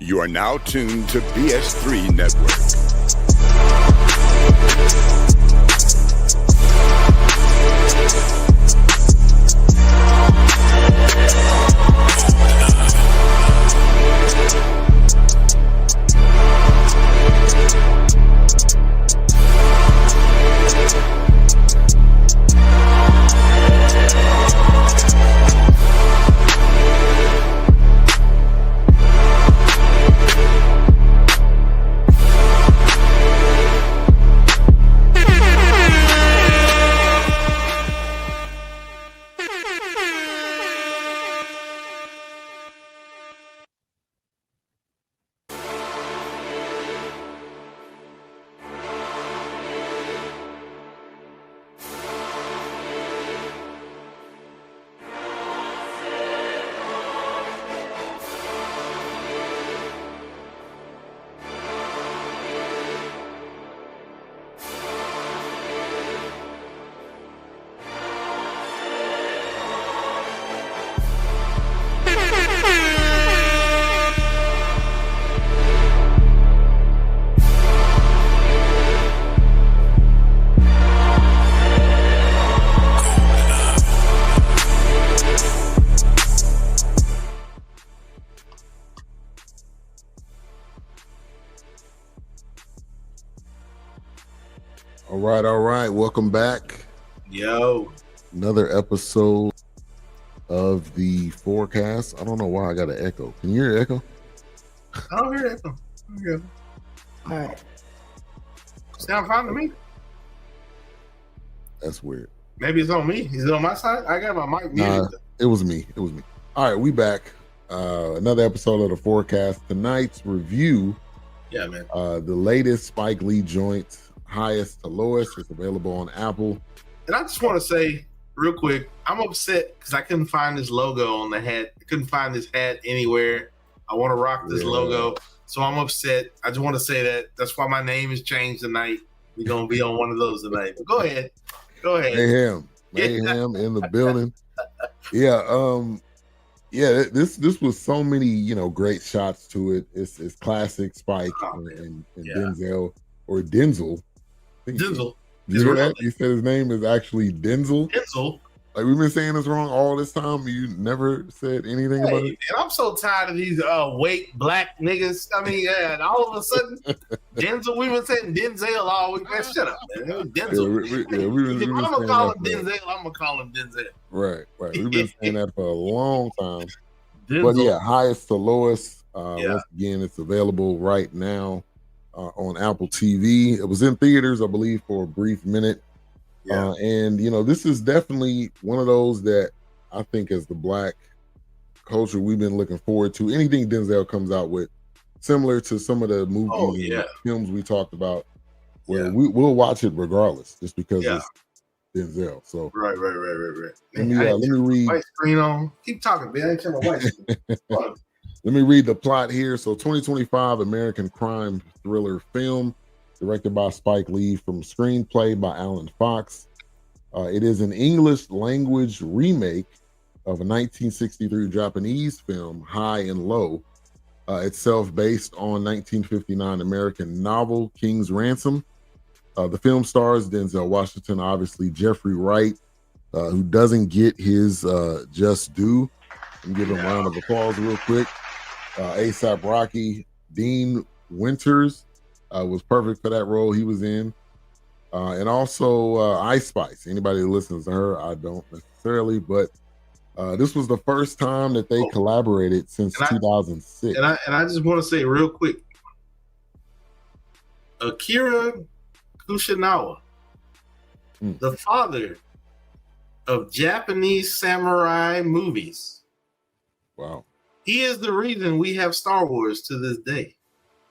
You are now tuned to BS3 Network. All right. Welcome back. Yo. Another episode of the Fourcast. I don't know why I got an echo. Can you hear echo? I don't hear echo. All right. Sound fine to me. That's weird. Maybe it's on me. Is it on my side? I got my mic muted. It was me. All right, we back. Another episode of the Fourcast. Tonight's review. Yeah, man. The latest Spike Lee joint, Highest to Lowest, is available on Apple. And I just want to say real quick, I'm upset because I couldn't find this logo on the hat. I couldn't find this hat anywhere. I want to rock this logo, so I'm upset. I just want to say that. That's why my name is changed tonight. We're gonna be on one of those tonight. But go ahead. Mayhem in the building. This was so many great shots to it. It's classic Spike and Denzel or Denzel. Denzel. You hear that? You said his name is actually Denzel. Denzel. Like, we've been saying this wrong all this time. You never said anything about it. And I'm so tired of these white black niggas. I mean, and all of a sudden, Denzel. We've been saying Denzel all week. Man, shut up, man. Denzel. If I'm gonna call him Denzel, I'm gonna call him Denzel. Right. We've been saying that for a long time. Denzel. But yeah, Highest to Lowest. Once again, it's available right now on Apple TV. It was in theaters, I believe, for a brief minute. And this is definitely one of those that I think, as the black culture, we've been looking forward to. Anything Denzel comes out with, similar to some of the movies and films we talked about, where we'll watch it regardless, just because it's Denzel. So right. Let me read. White screen on. Keep talking, man. I ain't turn my white screen. Let me read the plot here. So, 2025 American crime thriller film, directed by Spike Lee, from screenplay by Alan Fox. It is an English language remake of a 1963 Japanese film, High and Low, itself based on 1959 American novel King's Ransom. The film stars Denzel Washington, obviously Jeffrey Wright, who doesn't get his just due. And give him a round of applause real quick. A$AP Rocky, Dean Winters was perfect for that role he was in. And also Ice Spice. Anybody who listens to her, I don't necessarily, but this was the first time that they collaborated since 2006. And I just want to say real quick, Akira Kurosawa, the father of Japanese samurai movies. Wow. He is the reason we have Star Wars to this day.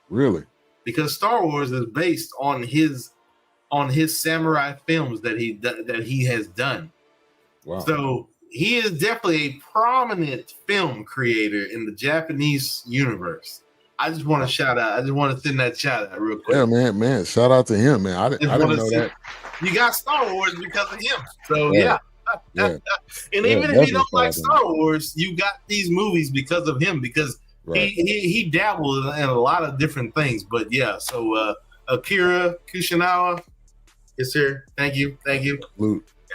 Really? Because Star Wars is based on his samurai films that he has done. Wow. So he is definitely a prominent film creator in the Japanese universe. I just want to shout out. I just want to send that shout out real quick. Yeah, man. Shout out to him, man. I didn't know that. You got Star Wars because of him. So yeah. And even if you don't like Star Wars, you got these movies because of him. Because Right. He dabbled in a lot of different things, but yeah. So Akira Kurosawa, yes sir. Thank you.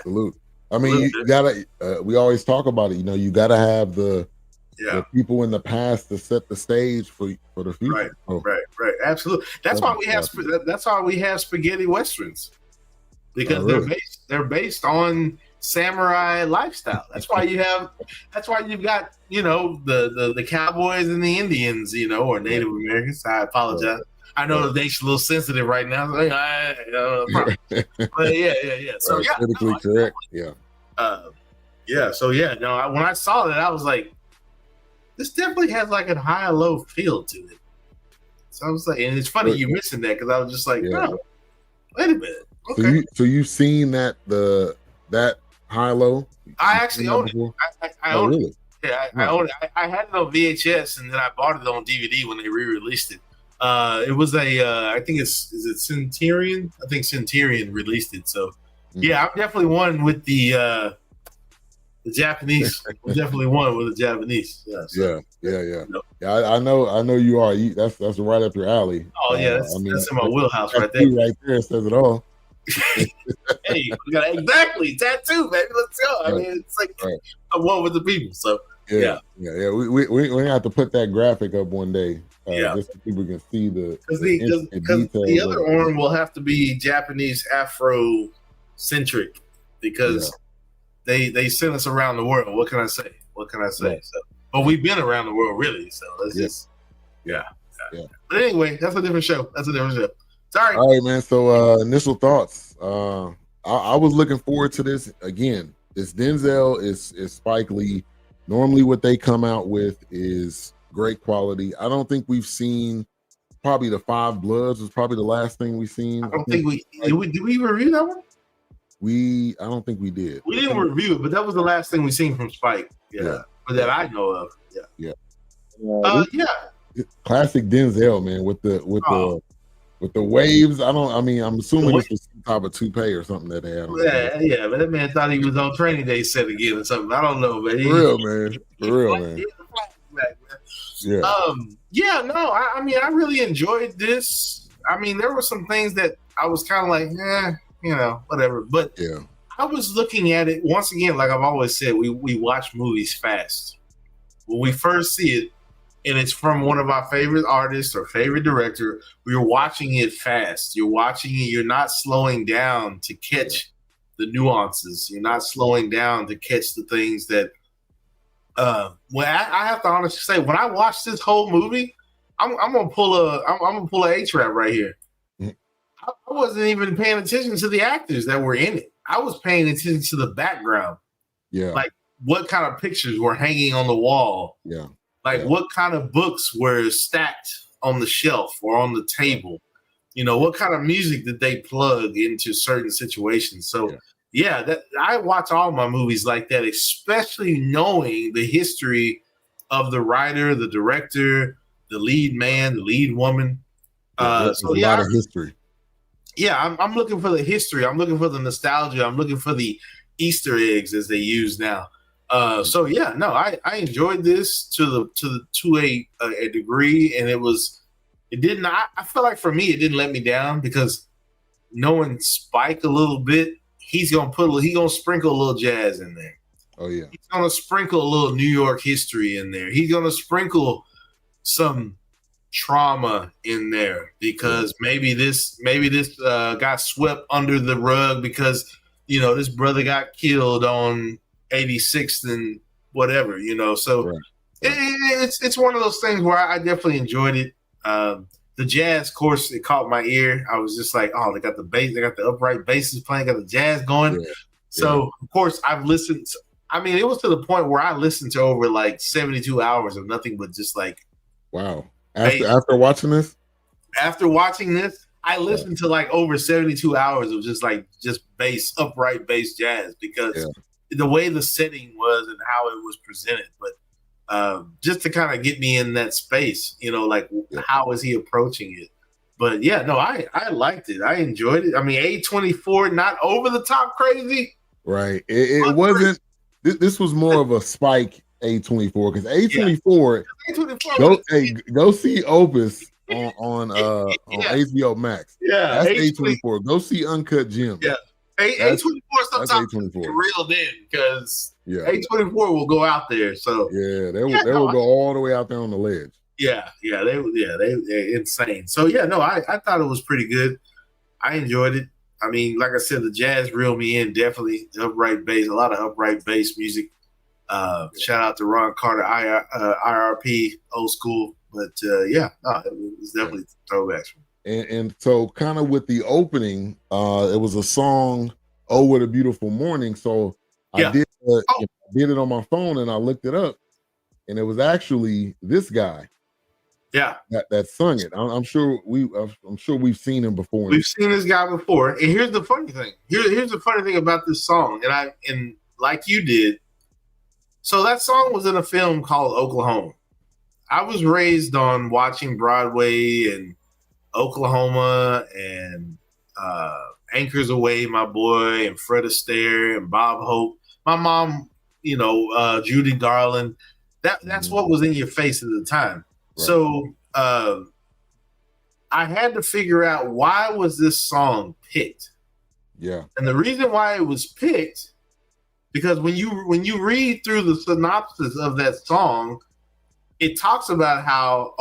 Salute. I mean, you gotta. We always talk about it. You know, you gotta have the people in the past to set the stage for the future. Right. Absolutely. That's why we have spaghetti westerns, because they're based on samurai lifestyle. That's why you've got, you know, the cowboys and the Indians, you know, or Native Americans. I apologize. I know the nation's a little sensitive right now. But yeah. So politically correct. So when I saw that, I was like, this definitely has like a high low feel to it. So I was like, and it's funny you mentioned that, because I was just like, oh, wait a minute. Okay. So you've seen that high low? I actually own it. I own it. Yeah, I own it. I had it on VHS, and then I bought it on DVD when they re-released it. It was I think is it Centurion? I think Centurion released it. So yeah, I'm definitely one with the Japanese. I'm definitely one with the Japanese. Yeah. I know you are. That's right up your alley. Oh yeah, that's in my wheelhouse right there. Right there says it all. Hey, we got exactly tattoo, baby. Let's go. I mean, it's like I'm one with the people. So yeah. We have to put that graphic up one day. Just so people can see because the other arm will have to be Japanese Afro centric, because they sent us around the world. What can I say? Right. So, but we've been around the world, really. So let's just But anyway, that's a different show. Sorry. All right, man. So initial thoughts. I was looking forward to this. Again, this Denzel is Spike Lee. Normally what they come out with is great quality. I don't think we've seen, probably the Five Bloods was probably the last thing we've seen. I don't think we did we review that one? I don't think we did. We didn't review it, but that was the last thing we seen from Spike. But that I know of. Classic Denzel, man, with the waves. I'm assuming this was some type of toupee or something that they had on. But that man thought he was on Training Day set again or something. I don't know, man. For real, man. I really enjoyed this. I mean, there were some things that I was kind of like, whatever. But I was looking at it once again, like I've always said, we watch movies fast. When we first see it, and it's from one of our favorite artists or favorite director, we're watching it fast. You're watching it. You're not slowing down to catch the nuances. You're not slowing down to catch the things that. When I have to honestly say, when I watched this whole movie, I'm gonna pull a A-trap right here. I wasn't even paying attention to the actors that were in it. I was paying attention to the background. Yeah, like what kind of pictures were hanging on the wall. Yeah. What kind of books were stacked on the shelf or on the table? What kind of music did they plug into certain situations? So, that I watch all my movies like that, especially knowing the history of the writer, the director, the lead man, the lead woman. A lot of history. Yeah, I'm looking for the history. I'm looking for the nostalgia. I'm looking for the Easter eggs, as they use now. I enjoyed this to a degree, and I feel like for me it didn't let me down, because knowing Spike a little bit, he's gonna sprinkle a little jazz in there. Oh yeah, he's gonna sprinkle a little New York history in there. He's gonna sprinkle some trauma in there, because maybe this got swept under the rug because this brother got killed on 86th and whatever, so it's one of those things where I definitely enjoyed it. The jazz, of course, it caught my ear. I was just like, oh, they got the bass, they got the upright basses playing, got the jazz going. So of course I've listened. It was to the point where I listened to over like 72 hours of nothing but just like, wow. After watching this, I listened to like over 72 hours of just bass, upright bass jazz, because the way the setting was and how it was presented. But just to kind of get me in that space, how is he approaching it? But I liked it. I enjoyed it. A24, not over the top crazy. Right. It wasn't. This was more of a Spike A24 because A24 go see Opus on HBO Max. Yeah, that's A24. Go see Uncut Gems. Yeah, A24 sometimes real then because A24 will go out there. So they will go all the way out there on the ledge. They insane. So I thought it was pretty good. I enjoyed it. I mean, like I said, the jazz reeled me in. Definitely upright bass, a lot of upright bass music. Shout out to Ron Carter, IRP, old school. But it was definitely throwbacks. And so, kind of with the opening, it was a song, "Oh What a Beautiful Morning." So I did it on my phone, and I looked it up, and it was actually this guy. That sung it. I'm sure we've seen him before. We've seen this guy before. And here's the funny thing. Here's the funny thing about this song. And like you did. So that song was in a film called Oklahoma. I was raised on watching Broadway and Oklahoma and Anchors Away, My Boy, and Fred Astaire and Bob Hope. My mom, Judy Garland. That's what was in your face at the time. Right. So I had to figure out why was this song picked. Yeah. And the reason why it was picked, because when you read through the synopsis of that song, it talks about how,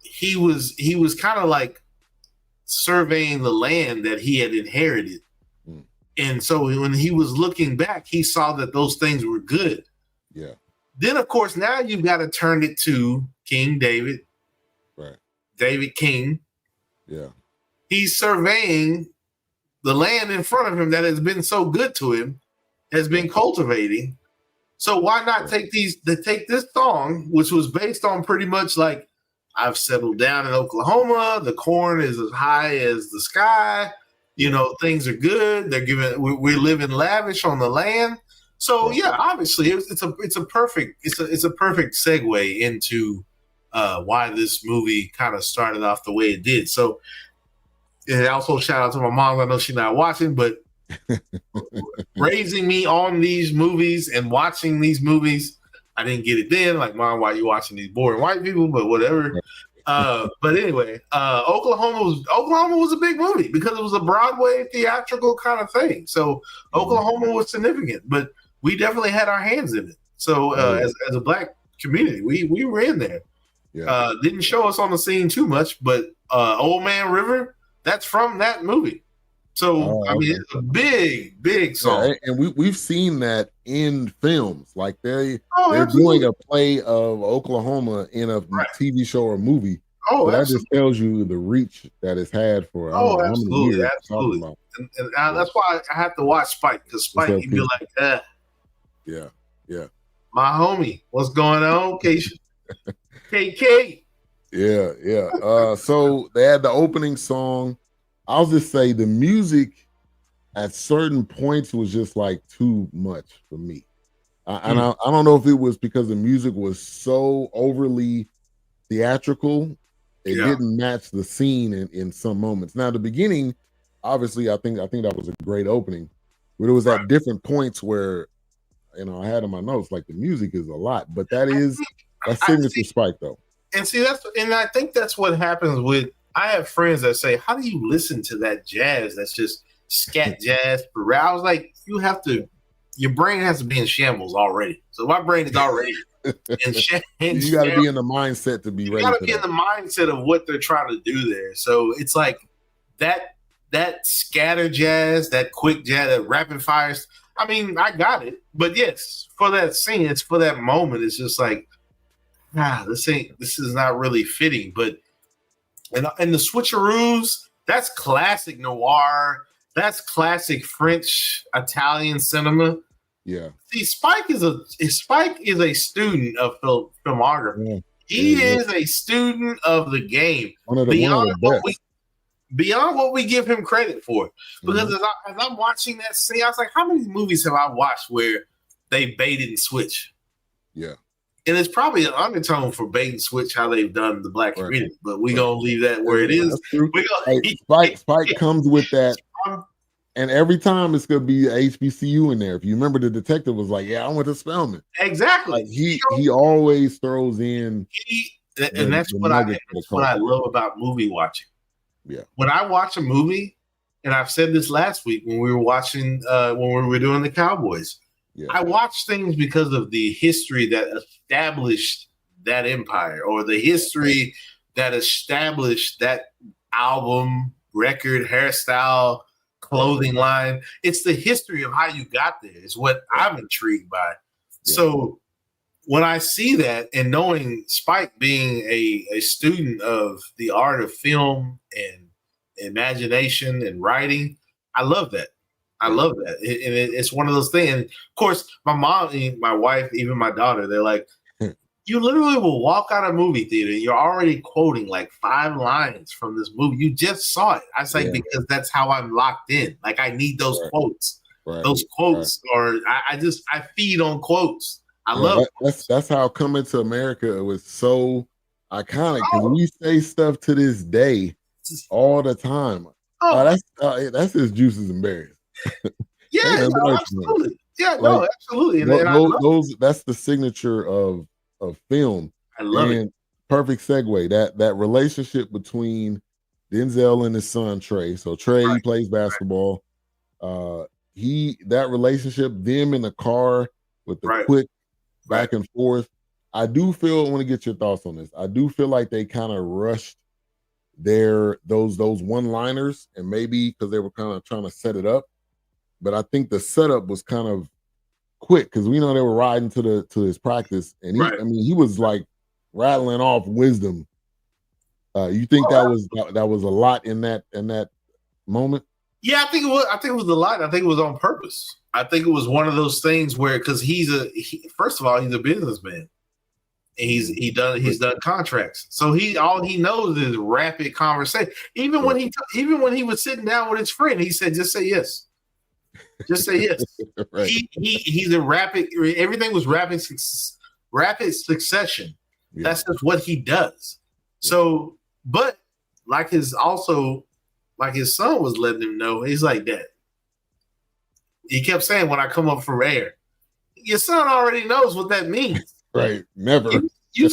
he was kind of like surveying the land that he had inherited. Mm. And so when he was looking back, he saw that those things were good. Yeah. Then, of course, now you've got to turn it to King David. Right. David King. Yeah. He's surveying the land in front of him that has been so good to him, has been cultivating. So why not take this song, which was based on pretty much like, I've settled down in Oklahoma. The corn is as high as the sky. Things are good. We're living lavish on the land. So obviously it's a perfect segue into why this movie kind of started off the way it did. So, and also shout out to my mom. I know she's not watching, but raising me on these movies and watching these movies, I didn't get it then. Like, Mom, why are you watching these boring white people? But whatever. But anyway, Oklahoma was a big movie because it was a Broadway theatrical kind of thing. So Oklahoma was significant, but we definitely had our hands in it. So as a Black community, we were in there. Yeah. Didn't show us on the scene too much, but Old Man River, that's from that movie. So it's a big song. Yeah, and we've seen that in films. Like they're doing a play of Oklahoma in a TV show or movie. So that just tells you the reach that it's had for absolutely. And that's why I have to watch Spike, because Spike, he'd be like, Yeah. My homie, what's going on, KK? Yeah. So they had the opening song. I'll just say the music at certain points was just like too much for me. I don't know if it was because the music was so overly theatrical. It didn't match the scene in some moments. Now, the beginning, obviously, I think that was a great opening. But it was at different points where, I had in my notes, like the music is a lot. But that's signature Spike, though. And see, I think that's what happens with, I have friends that say, how do you listen to that jazz that's just scat jazz? I was like, your brain has to be in shambles already. So my brain is already in shambles. You got to be in the mindset to be ready. You got to be in the mindset of what they're trying to do there. So it's like that scatter jazz, that quick jazz, that rapid fires. I mean, I got it. But yes, for that scene, it's for that moment. It's just like, this is not really fitting. But and the switcheroos, that's classic noir. That's classic French, Italian cinema. Yeah. See, Spike is a student of filmography. Yeah. He is a student of the game. Beyond what we give him credit for. Because as I'm watching that scene, I was like, how many movies have I watched where they bait and switch? Yeah. And it's probably an undertone for bait and switch how they've done the Black community, but we're gonna leave that where it is. Spike comes with that And every time it's gonna be HBCU in there. If you remember, the detective was like, "Yeah, I went to Spelman." Exactly. Like he always throws in And that's the what nuggets for the I culture. love about movie watching. Yeah, When I watch a movie, and I've said this last week when we were watching when we were doing the Cowboys, yeah, I watch things because of the history that established that empire, or the history that established that album, record, hairstyle, clothing line. It's the history of how you got there is what I'm intrigued by. Yeah. So when I see that, and knowing Spike being a student of the art of film and imagination and writing, I love that. I love that. It's one of those things. And of course, my mom, my wife, even my daughter, they're like, you literally will walk out of a movie theater and you're already quoting like 5 lines from this movie. You just saw it. I say, because that's how I'm locked in. Like, I need those quotes. Those quotes I feed on quotes. I love that's how Coming to America was so iconic, because we say stuff to this day all the time. That's his Juices and Berries. Yeah, no, absolutely. Yeah, no, absolutely. And that's the signature of film. I love it. Perfect segue. That relationship between Denzel and his son Trey. So Trey, he plays basketball. That relationship, them in the car with the quick back and forth. I do feel, I want to get your thoughts on this. I do feel like they kind of rushed those one-liners, and maybe because they were kind of trying to set it up. But I think the setup was kind of quick, because we know they were riding to his practice, and he was like rattling off wisdom. You think that was a lot in that moment? Yeah, I think it was. I think it was a lot. I think it was on purpose. I think it was one of those things where, because first of all, he's a businessman. And he's done contracts, so all he knows is rapid conversation. Even when he was sitting down with his friend, he said, "Just say yes, just say yes." He's a rapid. Everything was rapid succession. Yeah. That's just what he does. So, but like his son was letting him know, he's like, "Dad." He kept saying, "When I come up from air," your son already knows what that means. Right, never. You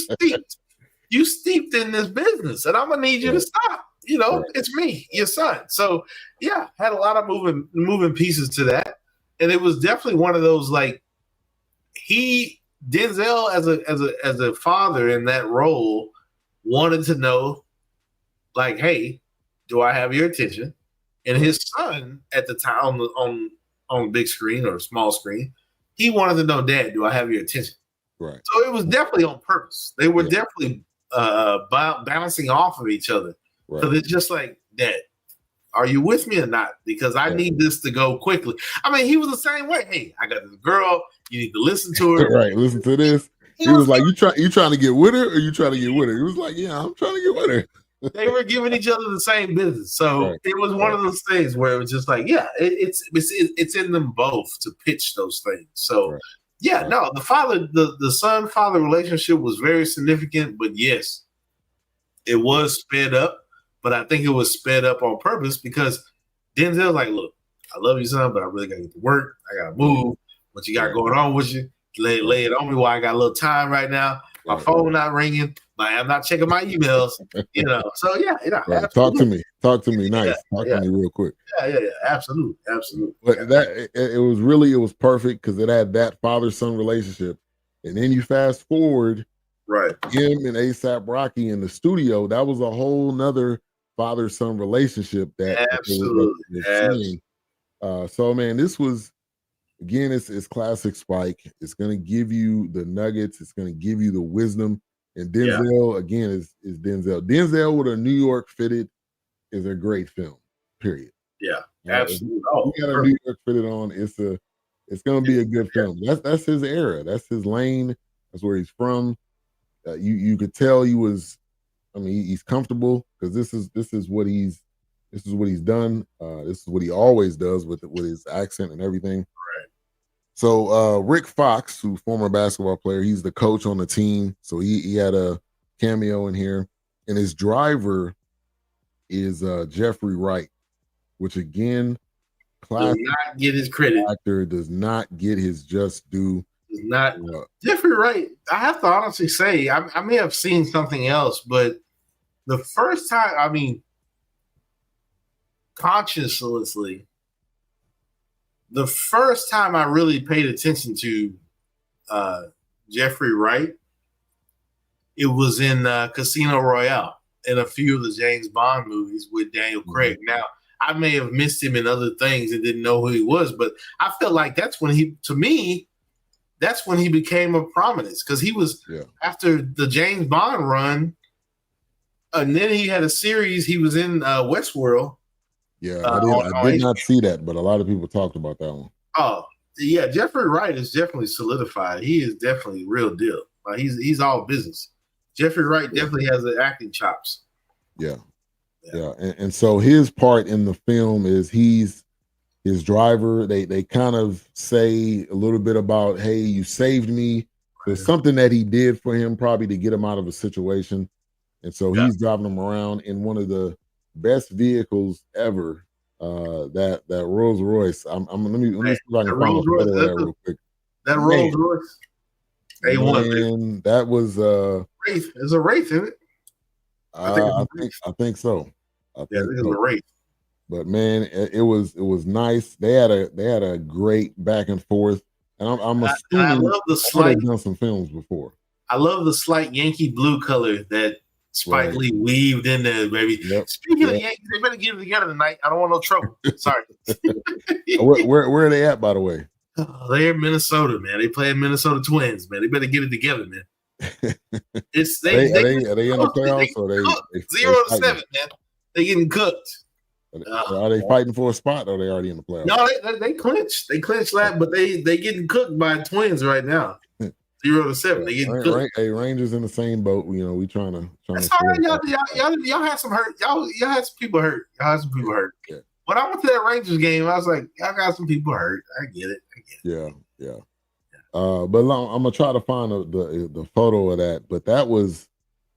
steeped in this business, and I'm gonna need you to stop. It's me, your son. So yeah, had a lot of moving pieces to that, and it was definitely one of those, like, Denzel as a father in that role wanted to know, like, hey, do I have your attention? And his son at the time on big screen or small screen, he wanted to know, Dad, do I have your attention? Right. So it was definitely on purpose. They were definitely bouncing off of each other. Because it's just like, Dad, are you with me or not? Because I need this to go quickly. I mean, he was the same way. Hey, I got this girl. You need to listen to her. Right. Listen to this. He was like, you trying to get with her, or you trying to get with her? He was like, yeah, I'm trying to get with her. They were giving each other the same business. So it was one of those things where it was just like, yeah, it's in them both to pitch those things. So no, the son-father relationship was very significant, but yes, it was sped up, but I think it was sped up on purpose, because Denzel's like, look, I love you, son, but I really got to get to work. I got to move. What you got going on with you? Lay it on me while I got a little time right now. My phone not ringing. I'm not checking my emails. So yeah. Talk to me. Nice. Talk to me real quick. Yeah. Absolutely. But it was perfect, because it had that father-son relationship, and then you fast forward, him and A$AP Rocky in the studio. That was a whole nother father-son relationship that absolutely. So man, this was, again, it's classic Spike. It's gonna give you the nuggets. It's gonna give you the wisdom. And Denzel again is Denzel. Denzel with a New York fitted is a great film. Period. Yeah, absolutely. You got a New York fitted on. It's gonna be a good film. That's his era. That's his lane. That's where he's from. You could tell he was. I mean, he's comfortable, because this is what he's done. This is what he always does with his accent and everything. Right. So Rick Fox, who's former basketball player, he's the coach on the team. So he had a cameo in here, and his driver is Jeffrey Wright, which again, classic does not get his credit. Actor does not get his just due. Does not. Jeffrey Wright. I have to honestly say, I may have seen something else, but the first time, I mean, consciously, the first time I really paid attention to Jeffrey Wright, it was in Casino Royale and a few of the James Bond movies with Daniel Craig. Now, I may have missed him in other things and didn't know who he was, but I felt like that's when he became a prominence, because he was after the James Bond run, and then he had a series. He was in Westworld. Yeah, I did not see that, but a lot of people talked about that one. Oh, yeah, Jeffrey Wright is definitely solidified. He is definitely real deal. He's all business. Jeffrey Wright definitely has the acting chops. Yeah. And so his part in the film is he's his driver. They kind of say a little bit about, hey, you saved me. There's something that he did for him, probably to get him out of a situation. And so he's driving him around in one of the best vehicles ever. That Rolls Royce. Let me see if I can find a photo of that real quick. That Rolls Royce. A1. That was Wraith. It's a Wraith, isn't it? I think so. I think it's a Wraith. But man, it was nice. They had a great back and forth, and I'm assuming I love the slight. They've done some films before. I love the slight Yankee blue color that Spike Lee weaved in there, baby. Speaking of the Yankees, they better get it together tonight. I don't want no trouble. Sorry. Where are they at, by the way? They're in Minnesota, man. They play Minnesota Twins, man. They better get it together, man. Are they in the playoffs? Or they 0-7, man. They getting cooked. Are they fighting for a spot, or are they already in the playoffs? No, they clinched. They clinched last, but they getting cooked by Twins right now. 0-7. They getting cooked. Hey, Rangers in the same boat. We trying to. That's all right. Y'all had some hurt. Y'all had some people hurt. Yeah. When I went to that Rangers game, I was like, y'all got some people hurt. I get it. Yeah. But I'm gonna try to find the photo of that. But that was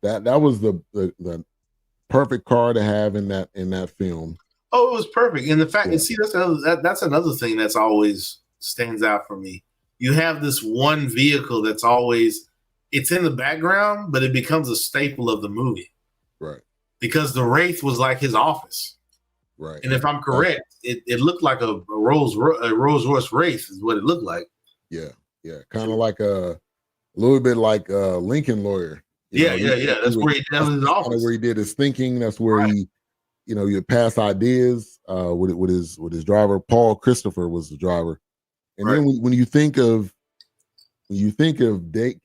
the perfect car to have in that film. Oh, it was perfect. And the fact, and see, that's another thing that's always stands out for me. You have this one vehicle that's always, it's in the background, but it becomes a staple of the movie. Right. Because the Wraith was like his office. Right. And if I'm correct, it looked like a Rolls Royce Wraith is what it looked like. Yeah. Kind of like a little bit like Lincoln Lawyer. That's where he did his office. Where he did his thinking. That's where he, you pass ideas with his driver. Paul Christopher was the driver. And then when you think of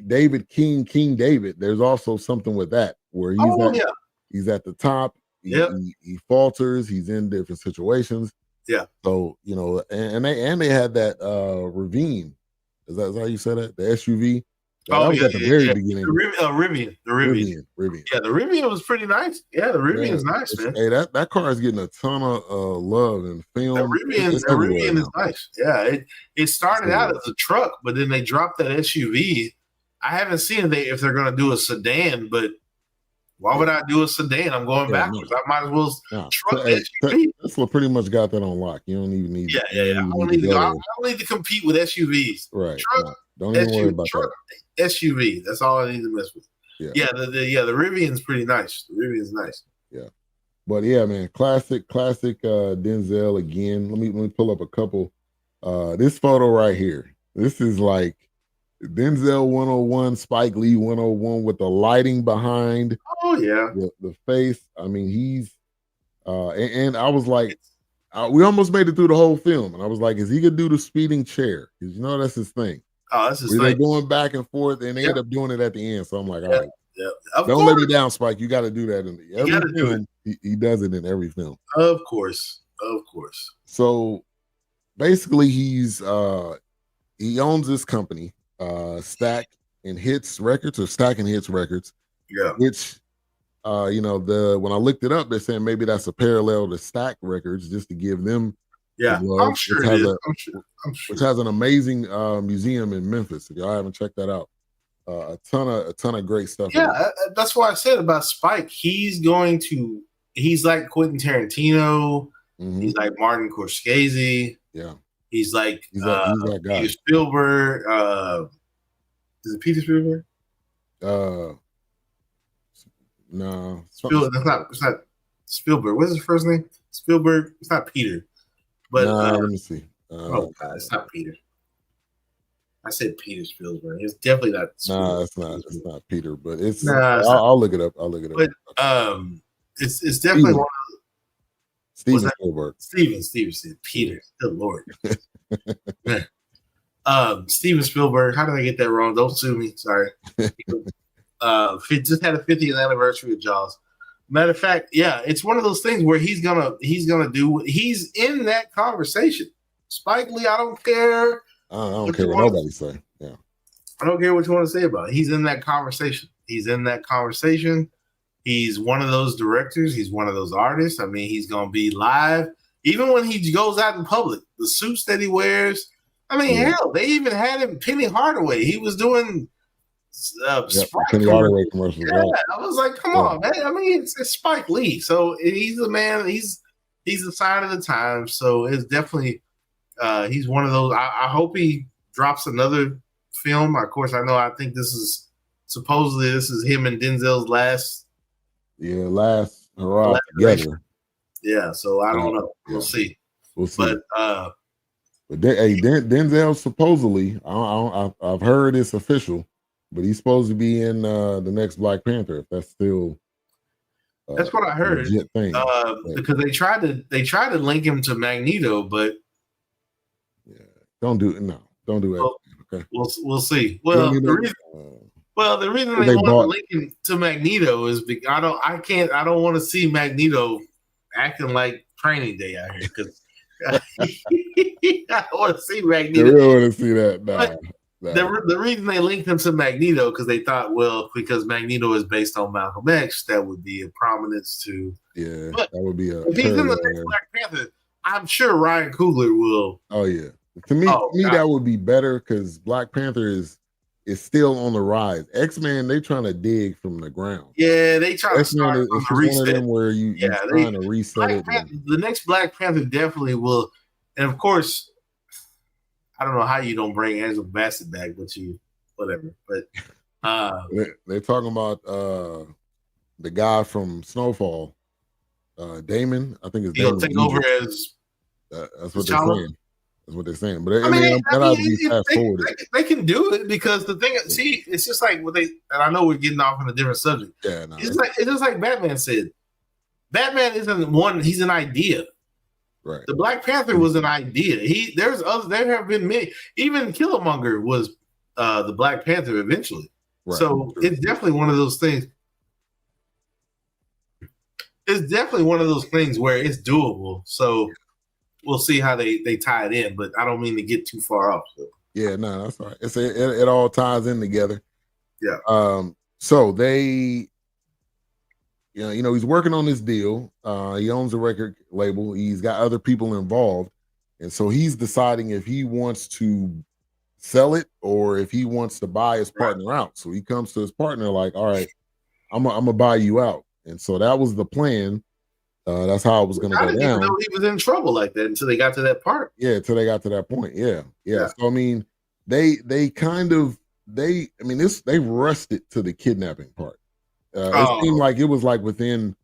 David King David, there's also something with that where he's at the top. He falters. He's in different situations. Yeah. So and they had that Rivian. Is that how you said it? The SUV. That was at the very beginning. The Rivian. Yeah, the Rivian was pretty nice. Yeah, the Rivian is nice, man. Hey, that car is getting a ton of love and film. The Rivian is nice. Yeah, it started out as a truck, but then they dropped that SUV. I haven't seen if they're going to do a sedan, but why would I do a sedan? I'm going backwards. I might as well truck the SUV. Tesla pretty much got that on lock. You don't even need. I don't need to compete with SUVs. Right. Truck. Don't even worry about that. SUV. That's all I need to mess with. The Rivian's pretty nice. The Rivian's nice. Yeah. But yeah, man, classic Denzel again. Let me pull up a couple. This photo right here. This is like Denzel 101, Spike Lee 101 with the lighting behind. Oh yeah. The face. I mean, he's and I was like, we almost made it through the whole film, and I was like, is he gonna do the speeding chair? Because that's his thing. Oh, that's his thing. They're going back and forth, and they end up doing it at the end. So I'm like, all right. Don't let me down, Spike. You got to do that in every film. He does it in every film. Of course. So basically, he owns this company, Stack and Hits Records. Yeah. Which, when I looked it up, they're saying maybe that's a parallel to Stack Records, just to give them. Yeah, I'm sure it is. I'm sure. Which has an amazing museum in Memphis. If y'all haven't checked that out, a ton of great stuff. Yeah, that's why I said about Spike. He's like Quentin Tarantino. He's like Martin Scorsese. Yeah. He's like he's that guy. Peter Spielberg. Is it Peter Spielberg? No. It's not Spielberg. What's his first name? Spielberg. It's not Peter. But let me see. Oh God, it's not Peter. I said Peter Spielberg. It's definitely not. Nah, it's not. It's not Peter, but it's. I'll look it up. But it's definitely one of Steven Spielberg. Steven. Peter. Good Lord. Steven Spielberg. How did I get that wrong? Don't sue me. Sorry. Just had a 50th anniversary of Jaws. Matter of fact, yeah, it's one of those things where he's gonna do. He's in that conversation. Spike Lee, I don't care. I don't care what nobody say. Yeah, I don't care what you want to say about it. He's in that conversation. He's one of those directors. He's one of those artists. I mean, he's gonna be live even when he goes out in public. The suits that he wears. I mean, hell, they even had him Penny Hardaway. He was doing. Penny Hardaway commercials. Yeah, right. I was like, come on, man. I mean, it's Spike Lee, so he's the man. He's the sign of the time. So it's definitely he's one of those. I hope he drops another film. Of course, I think this is supposedly him and Denzel's last. Yeah, last hurrah together. Yeah, so I don't know. We'll see. But Denzel supposedly, I've heard it's official. But he's supposed to be in the next Black Panther. If that's still, that's what I heard. Thing. Because they tried to link him to Magneto, but don't do it. Don't do it. Well, okay, we'll see. Well, the reason they want to link him to Magneto is because I don't want to see Magneto acting like Training Day out here because I want to see Magneto. I really want to see that. Nah. The reason they linked him to Magneto because they thought, well, because Magneto is based on Malcolm X, that would be a prominence to. Yeah, that would be a. If he's in the next Black Panther, I'm sure Ryan Coogler will. Oh yeah, to me, that would be better because Black Panther is still on the rise. X-Men, they trying to dig from the ground. Yeah, they try to start from the reset. One of them where you're trying to reset the next Black Panther definitely will, and of course. I don't know how you don't bring Angela Bassett back, but whatever. But they're talking about the guy from Snowfall, Damon. I think it's Damon. He'll take over as that's what they're saying. That's what they're saying. But they can do it because the thing. It's just like what they. And I know we're getting off on a different subject. Yeah, no, it's just like Batman said. Batman isn't one. He's an idea. Right. The Black Panther was an idea. There have been many. Even Killmonger was the Black Panther eventually. Right. So it's definitely one of those things. It's definitely one of those things where it's doable. So we'll see how they tie it in. But I don't mean to get too far off. So. Yeah, no, that's all right. It all ties in together. Yeah. So they. He's working on this deal. He owns a record label. He's got other people involved. And so he's deciding if he wants to sell it or if he wants to buy his partner out. So he comes to his partner like, all right, I'm going to buy you out. And so that was the plan. That's how it was going to go down. I didn't even know he was in trouble like that until they got to that part. Yeah, until they got to that point. Yeah. So, I mean, they rushed it to the kidnapping part. It seemed like it was like within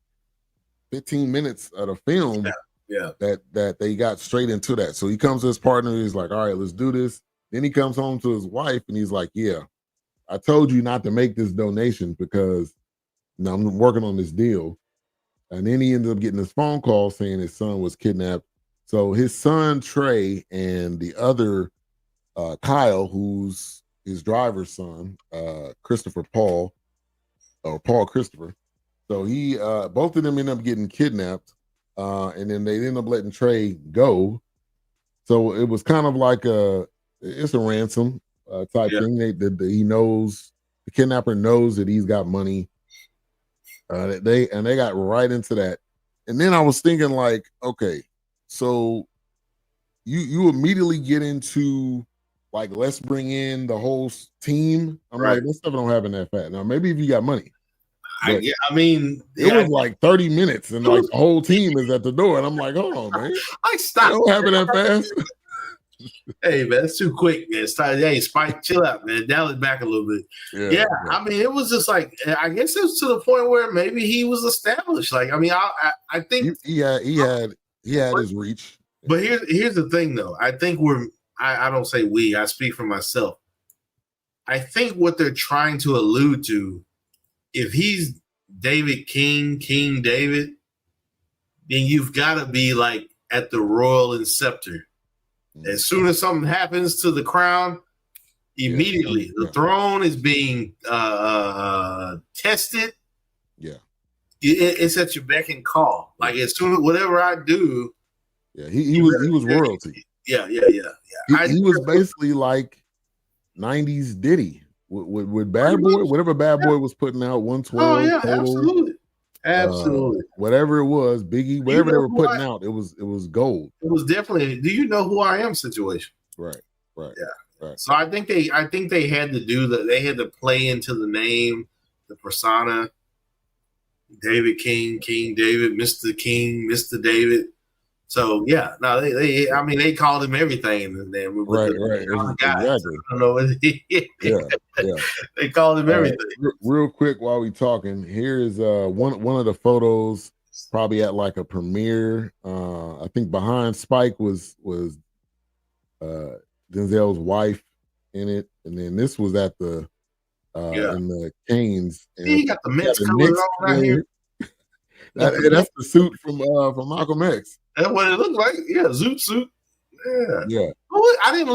15 minutes of the film that they got straight into that. So he comes to his partner. He's like, all right, let's do this. Then he comes home to his wife and he's like, yeah, I told you not to make this donation because I'm working on this deal. And then he ended up getting this phone call saying his son was kidnapped. So his son, Trey, and the other Kyle, who's his driver's son, Paul Christopher. So he both of them end up getting kidnapped, and then they end up letting Trey go. So it was kind of like it's a ransom type thing. The kidnapper knows that he's got money. They got right into that. And then I was thinking like, okay, so you immediately get into like, let's bring in the whole team. I'm like, this stuff don't happen that fast. Now, maybe if you got money. I mean, it was like 30 minutes, and like the whole team is at the door, and I'm like, hold on, man. I stopped. It don't happen that fast. Hey man, that's too quick, man. Hey, Spike, chill out, man. Dial it back a little bit. Yeah, I mean, it was just like, I guess it was to the point where maybe he was established. Like, I mean, I think he had his reach. But here's the thing, though. I think I don't say we. I speak for myself. I think what they're trying to allude to, if he's David King David, then you've got to be like at the royal and scepter. As soon as something happens to the crown, immediately the throne is being tested. Yeah, it's at your beck and call. Like as soon as whatever I do, he was royalty. Yeah. He was basically like 90s Diddy with Bad Boy, whatever Bad Boy was putting out, 112. Oh yeah, total, absolutely. Whatever it was, Biggie, whatever they were putting out, it was gold. It was definitely. Do you know who I am? Situation. Right. Yeah. Right. So I think they had to do that. They had to play into the name, the persona. David King David, Mr. King, Mr. David. So yeah, no, they called him everything, and then right. Exactly. I don't know what yeah. They called him everything. Real quick, while we talking, here is one of the photos, probably at like a premiere. I think behind Spike was Denzel's wife in it, and then this was at the in the Canes. And he got the Mets colors on right here. That's the suit from Malcolm X. That's what it looked like. Yeah, zoot suit. Yeah. I didn't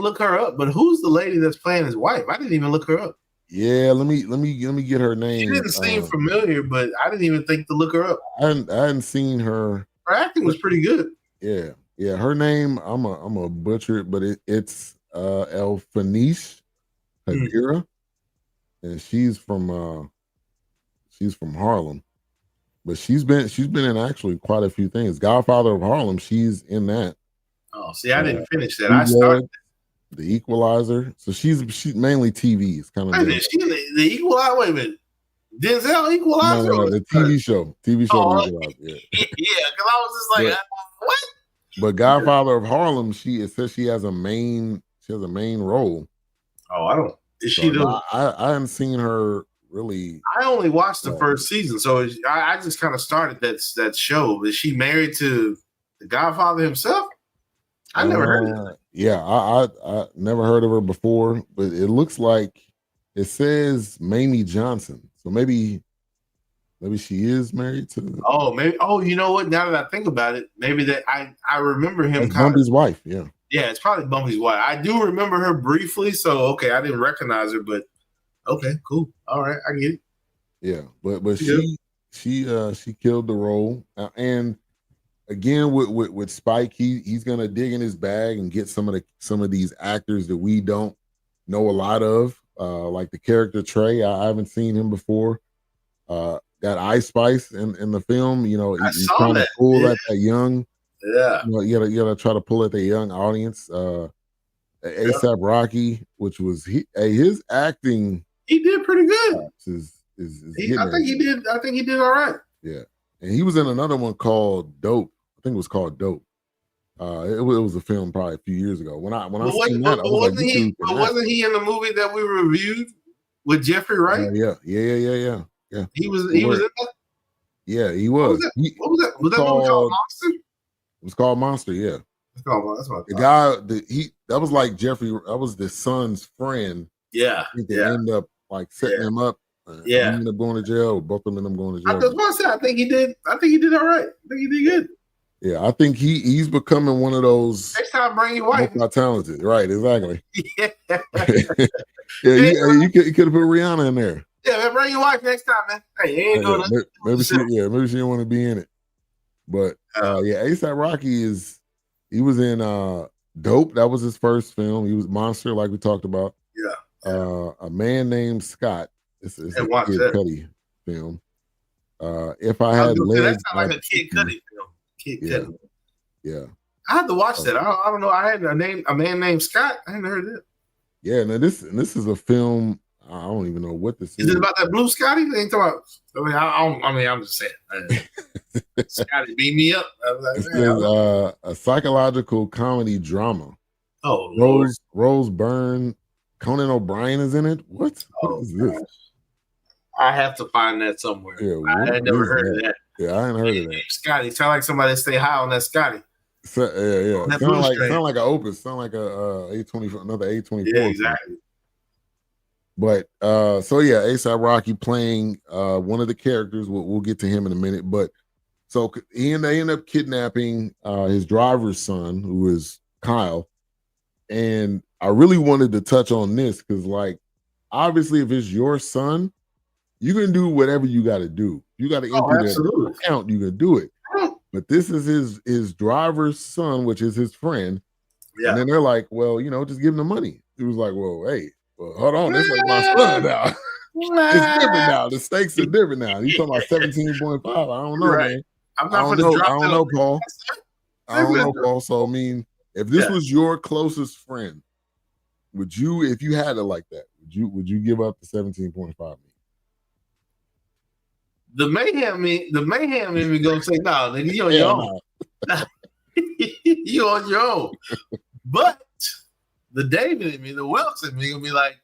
look her up, but who's the lady that's playing his wife? I didn't even look her up. Yeah, let me get her name. She didn't seem familiar, but I didn't even think to look her up. I hadn't seen her. Her acting was pretty good. Yeah. Her name, I'm a butcher it, but it's Ilfenesh Hadera, and she's from Harlem. But she's been in actually quite a few things. Godfather of Harlem, she's in that. Oh, see, I didn't finish that. I started The Equalizer. So she's mainly TV. It's kind of the Equalizer. Wait a minute, Denzel Equalizer. No, the TV show. Oh, Equalizer. Yeah, because I was just like, what? But Godfather of Harlem, it says she has a main role. Oh, I don't. Is she the? I haven't seen her. Really, I only watched the first season, so I just kind of started that show. Is she married to the Godfather himself? I never heard of her. Yeah, I never heard of her before, but it looks like it says Mamie Johnson, so maybe she is married to. Oh, maybe. Oh, you know what? Now that I think about it, maybe that I remember him. Bumpy's wife. Yeah, it's probably Bumpy's wife. I do remember her briefly, so okay, I didn't recognize her, but. Okay, cool. All right, I get it. Yeah, but she killed the role, and again with Spike, he's gonna dig in his bag and get some of these actors that we don't know a lot of, like the character Trey. I haven't seen him before. Got Ice Spice in the film. You know, he's trying to pull at that young. Yeah, you gotta try to pull at the young audience. ASAP Rocky, which was his acting. He did pretty good. I think he did. I think he did all right. Yeah, and he was in another one called Dope. I think it was called Dope. It was a film probably a few years ago. When I seen that, I was like, wasn't he in the movie that we reviewed with Jeffrey Wright? Yeah. He was in that. Yeah, he was. What was that? Was that movie called Monster? It was called Monster. Yeah. That's what the guy that was like Jeffrey. That was the son's friend. Yeah. They end up like setting him up. He ended up going to jail. Both of them going to jail. I was about to say, I think he did all right. I think he did good. Yeah, I think he's becoming one of those. Next time, bring your wife. Multi-talented, right? Exactly. Yeah. You could have put Rihanna in there. Yeah, man, bring your wife next time, man. Hey, you ain't gonna. Maybe she didn't want to be in it. But ASAP Rocky he was in Dope. That was his first film. He was Monster, like we talked about. Yeah. A Man Named Scott. It's a Kid Cudi film. If I Had Legs, that sounds like a Kid Cudi film. Kid Cudi. Yeah. I had to watch that. I don't know. I had a Man Named Scott. I hadn't heard that. Yeah, and this is a film. I don't even know what this Is it about that blue Scotty? They ain't talking about. I'm just saying. Scotty, beat me up. This is a psychological comedy drama. Oh, Rose Byrne, Conan O'Brien is in it. What is this? I have to find that somewhere. Yeah, I had never heard of that. Yeah, I hadn't heard of that. Scotty, sound like somebody that stay high on that Scotty. Yeah. Sound like an Opus. Sound like a A24, another A24. Yeah, exactly. But so yeah, A$AP Rocky playing one of the characters. We'll get to him in a minute. But so they end up kidnapping his driver's son, who is Kyle. And I really wanted to touch on this because, like, obviously, if it's your son, you can do whatever you got to do. You got to enter that account. You can do it. But this is his driver's son, which is his friend. Yeah. And then they're like, well, just give him the money. He was like, well, hey, hold on. That's like my son now. It's different now. The stakes are different now. You talking about 17.5. I don't know, man. I don't know, Paul. I don't know, Paul. So, I mean, if this was your closest friend, would you, if you had it like that, would you give up the 17.5 million? The mayhem in me gonna say, no, nigga, you on your own. You on your own. But the David in me, the Welks in me gonna be like,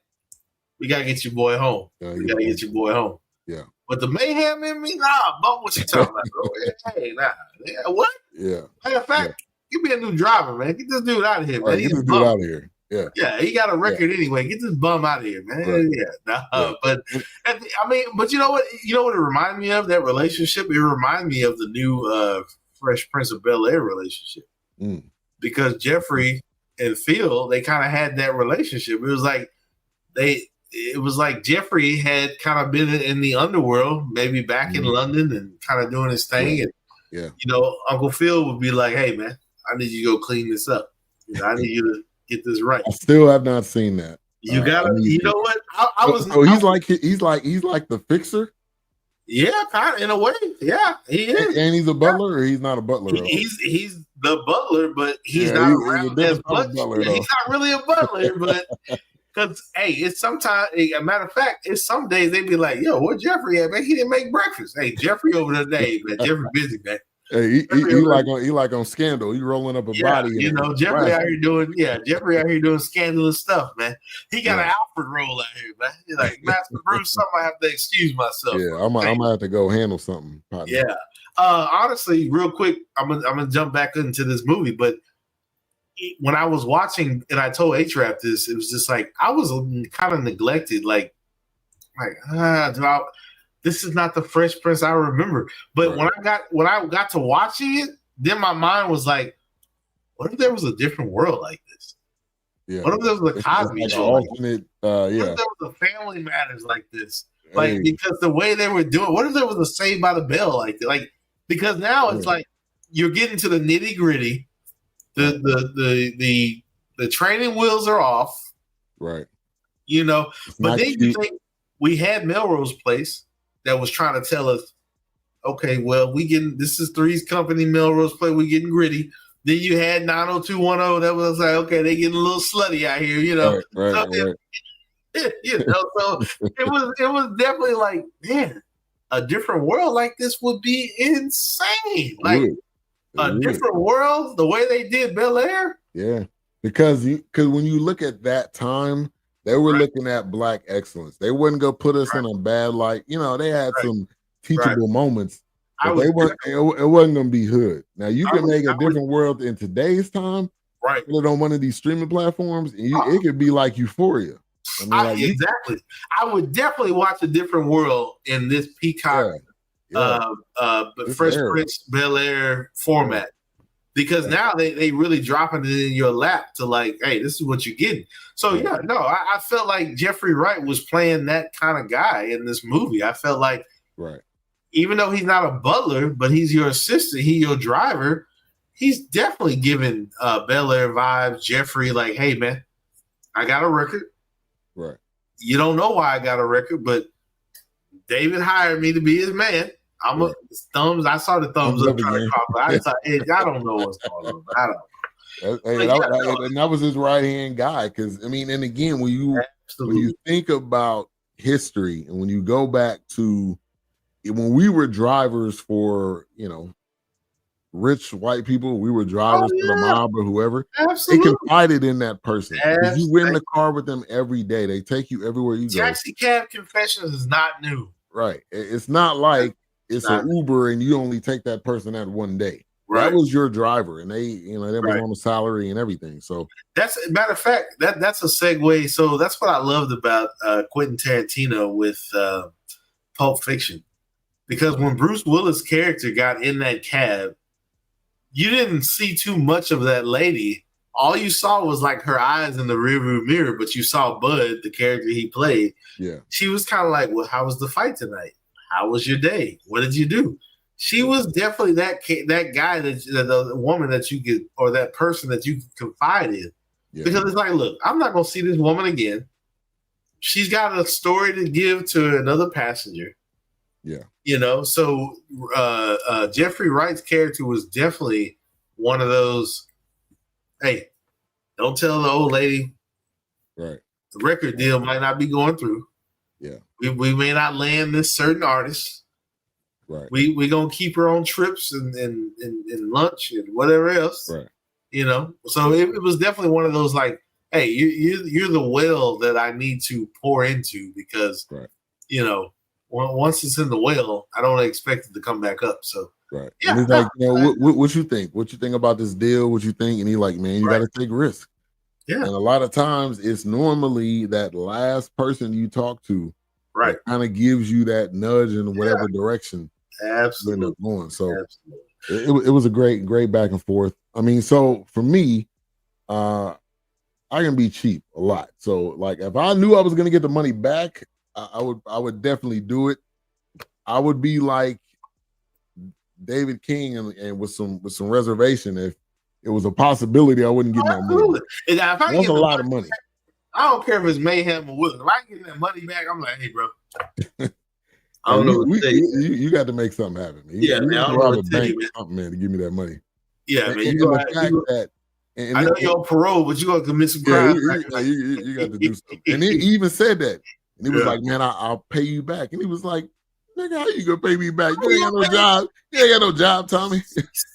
we gotta get your boy home. We gotta get your boy home. Yeah. But the mayhem in me, nah, bump what you talking about, bro. Hey, nah. What? Yeah. Matter of fact, give me a new driver, man. Get this dude out of here, man. Get this dude out of here. Yeah. Yeah, he got a record anyway. Get this bum out of here, man. Right. Yeah. But but you know what? You know what it reminded me of, that relationship? It reminded me of the new Fresh Prince of Bel-Air relationship. Because Jeffrey and Phil, they kind of had that relationship. It was like Jeffrey had kind of been in the underworld, maybe back in London and kind of doing his thing. And Uncle Phil would be like, hey man, I need you to go clean this up. I need you to get this right. I still have not seen that. You gotta, you know what? He's like the fixer. Yeah, kind of in a way. Yeah, he is. And he's a butler, or he's not a butler. He's the butler, but he's not around as much. He's not really a butler, but because it's sometimes. A matter of fact, it's some days they be like, "Yo, where Jeffrey at, man? He didn't make breakfast." Hey, Jeffrey over the day, man. Jeffrey busy, man. Hey, he like on Scandal. He rolling up a body. Jeffrey out here doing scandalous stuff, man. He got an Alfred role out here, man. He's like, Master Bruce, I have to excuse myself. Yeah, I'm gonna have to go handle something. Partner. Yeah. Honestly, real quick, I'm gonna jump back into this movie, but when I was watching, and I told A$AP this, it was just like I was kind of neglected, this is not the Fresh Prince I remember. But when I got to watching it, then my mind was like, what if there was a different world like this? Yeah. What if there was a Cosby show? Alternate, What if there was a Family Matters like this? Because the way they were doing, what if there was a Saved by the Bell like that? Because now it's like you're getting to the nitty gritty. The training wheels are off. Right. But then you think we had Melrose Place that was trying to tell us, okay, well, this is Three's Company, Melrose Place, we getting gritty. Then you had 90210 that was like, okay, they getting a little slutty out here, Right. So it was definitely like, man, a different world like this would be insane. Different world, the way they did Bel-Air. Yeah, because when you look at that time, they were looking at Black excellence. They wouldn't go put us in a bad light. They had some teachable moments, but they weren't. It wasn't going to be hood. Now you can make a different world in today's time, right? Put it on one of these streaming platforms, and it could be like Euphoria. Exactly. I would definitely watch a different world in this Peacock, Fresh Prince Bel-Air format. Because now they really dropping it in your lap to like, hey, this is what you're getting. So I felt like Jeffrey Wright was playing that kind of guy in this movie. I felt like, even though he's not a butler, but he's your assistant, he's your driver, he's definitely giving Bel-Air vibes. Jeffrey, like, hey man, I got a record. Right. You don't know why I got a record, but David hired me to be his man. I saw the thumbs up trying to call, I don't know what's going on. I don't know. And that was his right hand guy. Because and again, when you when you think about history and when you go back to when we were drivers for, rich white people, we were drivers for the mob or whoever. Absolutely. They confided in that person. Because you were in the car with them every day. They take you everywhere you go. Taxi cab confessions is not new. Right. It's not like it's an Uber and you only take that person that one day. Right. That was your driver, and they was on a salary and everything. So that's matter of fact, that's a segue. So that's what I loved about Quentin Tarantino with Pulp Fiction, because when Bruce Willis' character got in that cab, you didn't see too much of that lady. All you saw was like her eyes in the rearview mirror, but you saw Bud, the character he played. Yeah, she was kind of like, "Well, how was the fight tonight? How was your day? What did you do?" She was definitely that guy, the woman that you could, or that person that you could confide in. Yeah. Because it's like, look, I'm not going to see this woman again. She's got a story to give to another passenger. Yeah. So Jeffrey Wright's character was definitely one of those, hey, don't tell the old lady. Right. The record deal might not be going through. Yeah. We may not land this certain artist. Right. We gonna keep her on trips and lunch and whatever else. Right. So it was definitely one of those like, hey, you're the well that I need to pour into, because once it's in the well, I don't expect it to come back up. So right. Yeah. And he's like, what you think? What you think about this deal? What you think? And he's like, man, you got to take risks. Yeah. And a lot of times it's normally that last person you talk to, right, kind of gives you that nudge in whatever direction. Absolutely. End up going. So it was a great back and forth. I mean, so for me, I can be cheap a lot. So like if I knew I was gonna get the money back, I would definitely do it. I would be like David King and with some reservation. If it was a possibility, I wouldn't get that money. That's a lot of money. I don't care if it's mayhem or what. If I get that money back, I'm like, hey, bro. I don't know. You got to make something happen. Man. Yeah, man. I don't know what to tell you, man, to give me that money. Yeah, man. I know you're on parole, but you're gonna commit some crime. You got to do something. And he even said that. And he was like, man, I'll pay you back. And he was like, nigga, how you gonna pay me back? You ain't got no job. You ain't got no job, Tommy.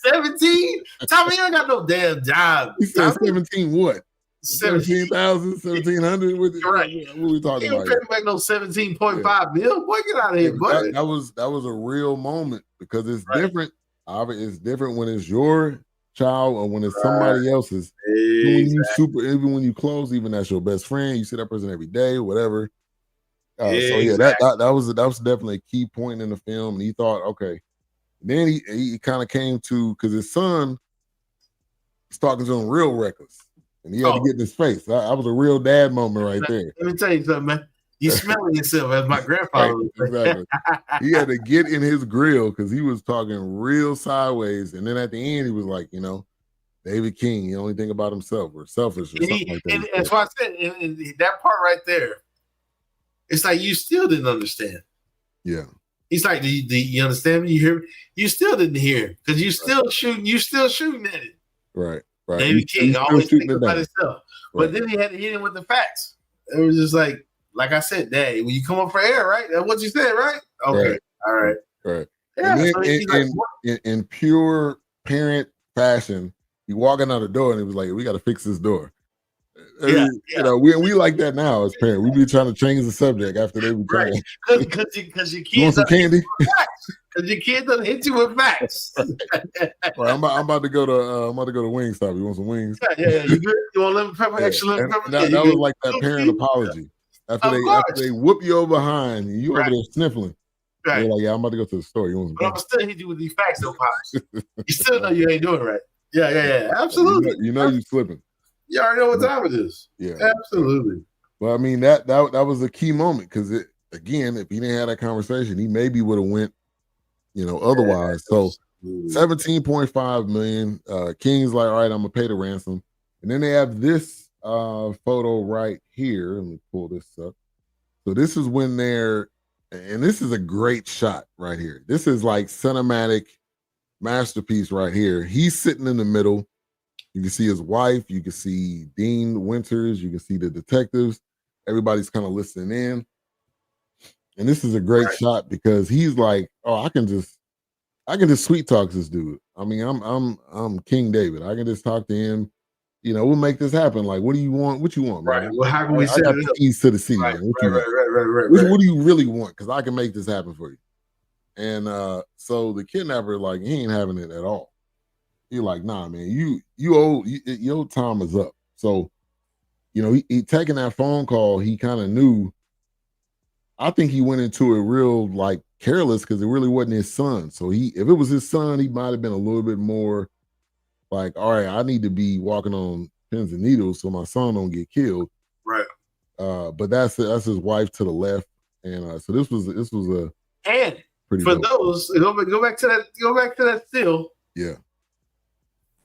17? Tommy, you ain't got no damn job. He said 17 what? 17,000, 1,700. What are we talking about? You don't pay back no 17.5 mil. Boy, get out of here, buddy. That was a real moment, because it's different. It's different when it's your child or when it's somebody else's. Exactly. Even when you close, even that's your best friend, you see that person every day, whatever. So yeah, that was definitely a key point in the film. And he thought, okay. Then he kind of came to, because his son was talking to him real reckless. And he had to get in his face. That was a real dad moment right there. Let me tell you something, man. You smelling yourself, as my grandfather would say. Exactly. He had to get in his grill because he was talking real sideways. And then at the end, he was like, David King, he only think about himself or selfish or something like that. And that's why I said, in that part right there, it's like you still didn't understand. Yeah. He's like, do you understand me? You hear me? You still didn't hear, because you still shooting at it. Right. David King always thinks about himself. But then he had to hit him with the facts. It was just like I said, Dad, when you come up for air, right? That's what you said, right? Okay. Right. All right. Right. Yeah, and then in pure parent fashion, you walking out the door and he was like, we got to fix this door. Yeah. We like that now as parents. We be trying to change the subject after they be trying. Because your kids want some candy. Because your kids don't hit you with facts. Right, I'm about to go to Wingstop. You want some wings? Yeah. You good? You want lemon pepper? Extra lemon pepper? That was like that parent apology. After they whoop you over behind and you over there sniffling. Right. You're like, yeah, I'm about to go to the store. You want some? But I'm still hit you with these facts, though, Pops. You still know you ain't doing it right. Yeah. Absolutely. You know you slipping. You already know what time it is. Yeah. Absolutely. Well, I mean, that was a key moment, because again, if he didn't have that conversation, he maybe would have went, otherwise. So 17.5 million. King's like, all right, I'm gonna pay the ransom. And then they have this photo right here. Let me pull this up. So this is when and this is a great shot right here. This is like cinematic masterpiece right here. He's sitting in the middle. You can see his wife. You can see Dean Winters. You can see the detectives. everybody's kind of listening in. And this is a great shot because he's like, oh, I can just sweet talk this dude. I mean, I'm King David. I can just talk to him. We'll make this happen. Like, what do you want? What you want, man? Right. Well, how can we set I got it the up? keys to the city, Right, man. What you want? Right. What do you really want? Because I can make this happen for you. And so the kidnapper, like, he ain't having it at all. He like, nah, man, your time is up. So, he taking that phone call, he kind of knew. I think he went into it real like careless because it really wasn't his son. So if it was his son, he might have been a little bit more like, all right, I need to be walking on pins and needles so my son don't get killed. Right. But that's his wife to the left, and so this was a and for those go back to that still. Yeah.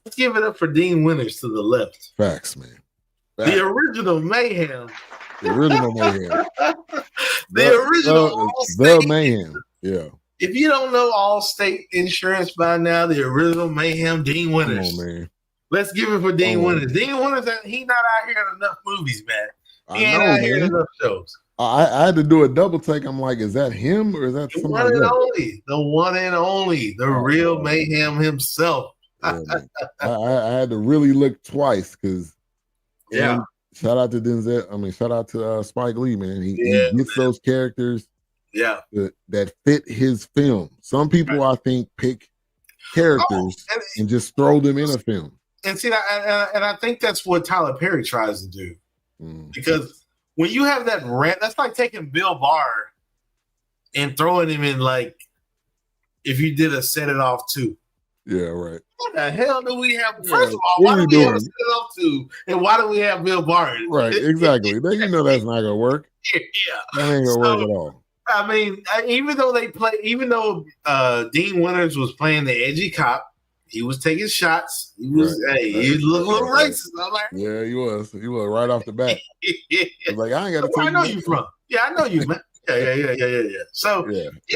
Let's give it up for Dean Winters to the left. Facts, man. Facts. The original mayhem. The original mayhem. The original the mayhem. Yeah. If you don't know Allstate Insurance by now, the original mayhem, Dean Winters. Come on, man. Let's give it for Dean Winters. Dean Winters, he not out here in enough movies, man. He ain't out here in enough shows. I had to do a double take. I'm like, is that him or is that somebody else? The one and only, the real mayhem himself. Yeah, I had to really look twice because shout out to Denzel. I mean, shout out to Spike Lee, man. He gets those characters that fit his film. Some people I think pick characters and just throw them in a film. And see, and I think that's what Tyler Perry tries to do. Because when you have that that's like taking Bill Barr and throwing him in like if you did a Set It Off 2. Yeah, right. What the hell do we have? First of all, why do we have a Set It Off 2? And why do we have Bill Barr? Right, exactly. Then you know that's not gonna work. Yeah, that ain't gonna work at all. I mean, even though Dean Winters was playing the edgy cop, he was taking shots. He was, he was a little racist. I'm like, yeah, he was. He was right off the bat. I was like, I ain't got to tell you. I know you from. Yeah, I know you, man. Yeah. So,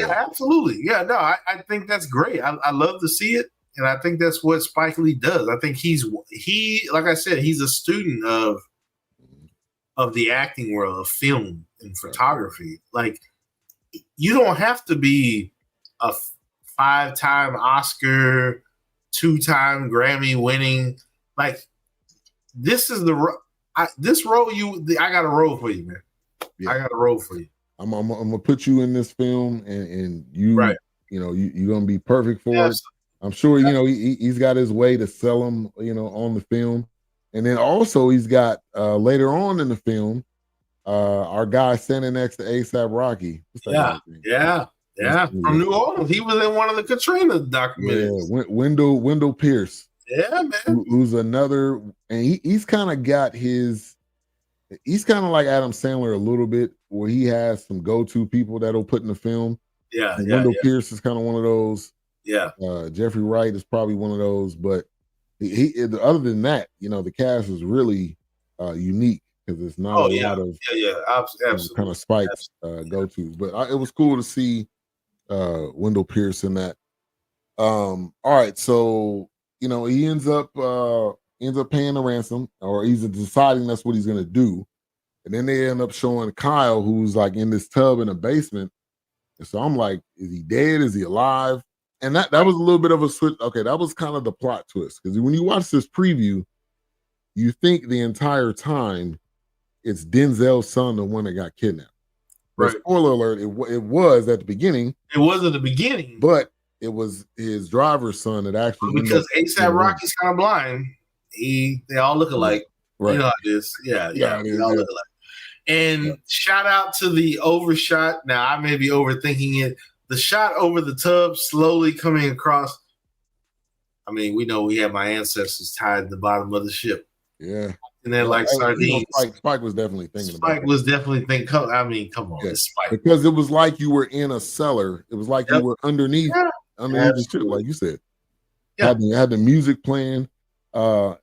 absolutely. Yeah, no, I think that's great. I love to see it, and I think that's what Spike Lee does. I think he, like I said, he's a student of the acting world, of film and photography. Like, you don't have to be a 5-time Oscar, 2-time Grammy winning. Like, this is this role I got a role for you, man. Yeah. I got a role for you. I'm gonna put you in this film, and you, you're gonna be perfect for it. I'm sure he's got his way to sell him, on the film, and then also he's got later on in the film, our guy standing next to ASAP Rocky. Yeah, from New Orleans. He was in one of the Katrina documentaries. Yeah, Wendell Pierce. Yeah, man. Who's another, and he's kind of got his. He's kind of like Adam Sandler a little bit, where he has some go-to people that'll put in the film. Yeah, Wendell Pierce is kind of one of those. Yeah. Jeffrey Wright is probably one of those, but he other than that, the cast is really unique because it's not a lot of absolutely kind of Spike's go-tos. But it was cool to see Wendell Pierce in that. All right, so he ends up paying the ransom, or he's deciding that's what he's gonna do, and then they end up showing Kyle, who's like in this tub in the basement. And so I'm like, is he dead? Is he alive? And that was a little bit of a switch. Okay, that was kind of the plot twist, because when you watch this preview, you think the entire time it's Denzel's son, the one that got kidnapped. Right. But spoiler alert, it was at the beginning. It was at the beginning, but it was his driver's son that actually, because ASAP Rocky's kind of blind. They all look alike. Right. You know how it is. Yeah, they all look alike. And shout out to the overshot. Now, I may be overthinking it. The shot over the tub slowly coming across. I mean, we know we have my ancestors tied at the bottom of the ship. Yeah. And then like sardines. Spike was definitely thinking about it. Spike was definitely thinking. I mean, come on. It's Spike. Because it was like you were in a cellar. It was like you were underneath the ship, like you said. Yeah. Had the music playing. Have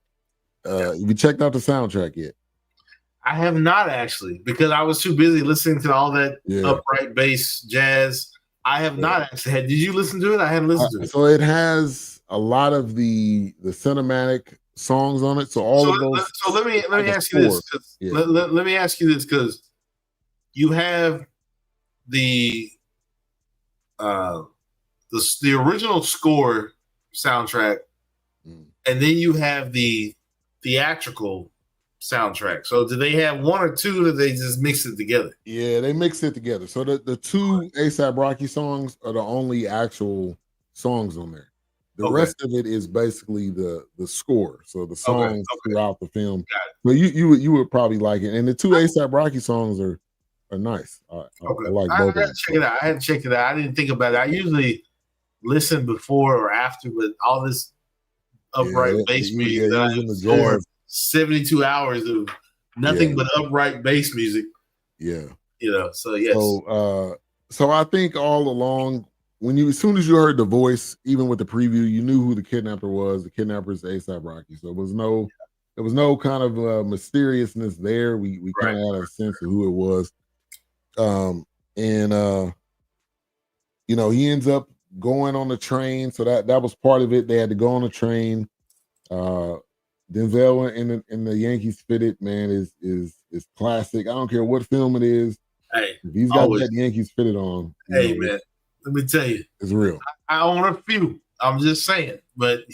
you checked out the soundtrack yet? I have not, actually, because I was too busy listening to all that upright bass jazz. I have not actually. Did you listen to it? I haven't listened to it. So it has a lot of the cinematic songs on it. So all of those. So let me ask you this. Let me ask you this, because you have the the original score soundtrack, and then you have the theatrical soundtrack. So do they have one or two, or they just mix it together? Yeah, they mix it together. So the two A$AP Rocky songs are the only actual songs on there. The rest of it is basically the score. So the songs throughout the film. But you would probably like it. And the two A$AP Rocky songs are nice. I like both. I had to check it out. I had to check it out. I didn't think about it. I usually listen before or after, but all this upright bass music over 72 hours of nothing but upright bass music. Yeah. So yes. So I think all along, as soon as you heard the voice, even with the preview, you knew who the kidnapper was. The kidnapper is A$AP Rocky. So there was no kind of mysteriousness there. We kind of had a sense of who it was. He ends up going on the train. So that was part of it. They had to go on the train. Denzel in the Yankees Fitted, man, is classic. I don't care what film it is. Hey, if he's got that Yankees Fitted on. Hey, man, let me tell you, it's real. I own a few. I'm just saying, but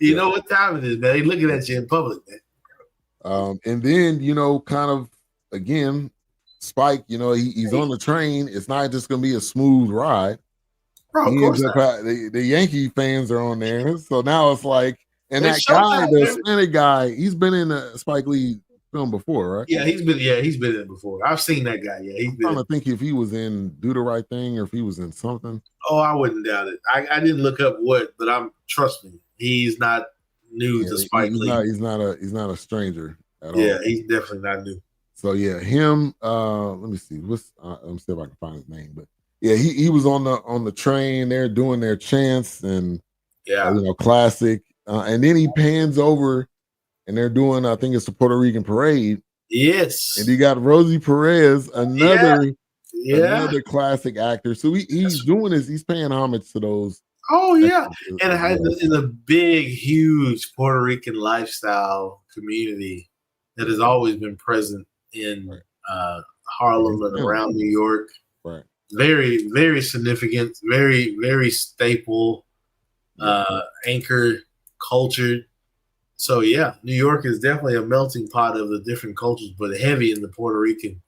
you know what time it is, man. They looking at you in public, man. And then kind of again, Spike. He's on the train. It's not just gonna be a smooth ride. Bro, of course not. The Yankee fans are on there, so now it's like, and that guy, the Hispanic guy, he's been in a Spike Lee film before, right? Yeah, he's been in it before. I've seen that guy. Yeah, I'm trying to think if he was in Do the Right Thing or if he was in something. Oh, I wouldn't doubt it. I didn't look up what, but trust me, he's not new to Spike Lee. He's not a stranger at all. Yeah, he's definitely not new. So yeah, him. Let me see. Let me see if I can find his name. But yeah, he was on the train. They're doing their chants and classic. And then he pans over. And they're doing, I think it's the Puerto Rican parade. Yes. And you got Rosie Perez, another classic actor. So he's doing this. He's paying homage to those. Oh, yeah. And in a big, huge Puerto Rican lifestyle community that has always been present in Harlem and around New York. Right. Very, very significant, very, very staple, anchor, cultured. So yeah, New York is definitely a melting pot of the different cultures, but heavy in the Puerto Rican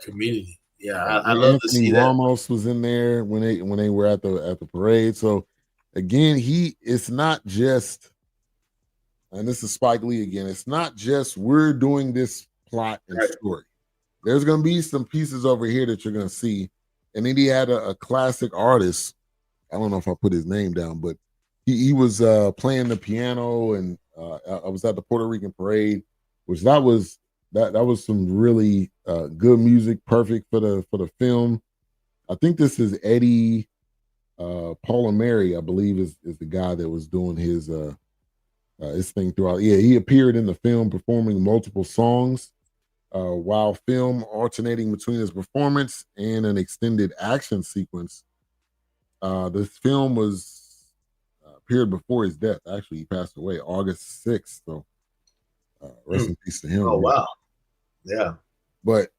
community. Yeah, I love to see that. Ramos was in there when they were at the parade. So again, it's not just, and this is Spike Lee again. It's not just we're doing this plot and story. There's going to be some pieces over here that you're going to see, and then he had a classic artist. I don't know if I put his name down, but he was playing the piano and. I was at the Puerto Rican parade, which that was some really good music, perfect for the film. I think this is Eddie Paulamary, I believe, is the guy that was doing his thing throughout. Yeah, he appeared in the film performing multiple songs while film alternating between his performance and an extended action sequence. This film was appeared before his death. Actually, he passed away August 6th. So rest in peace to him. Oh, wow. Yeah. But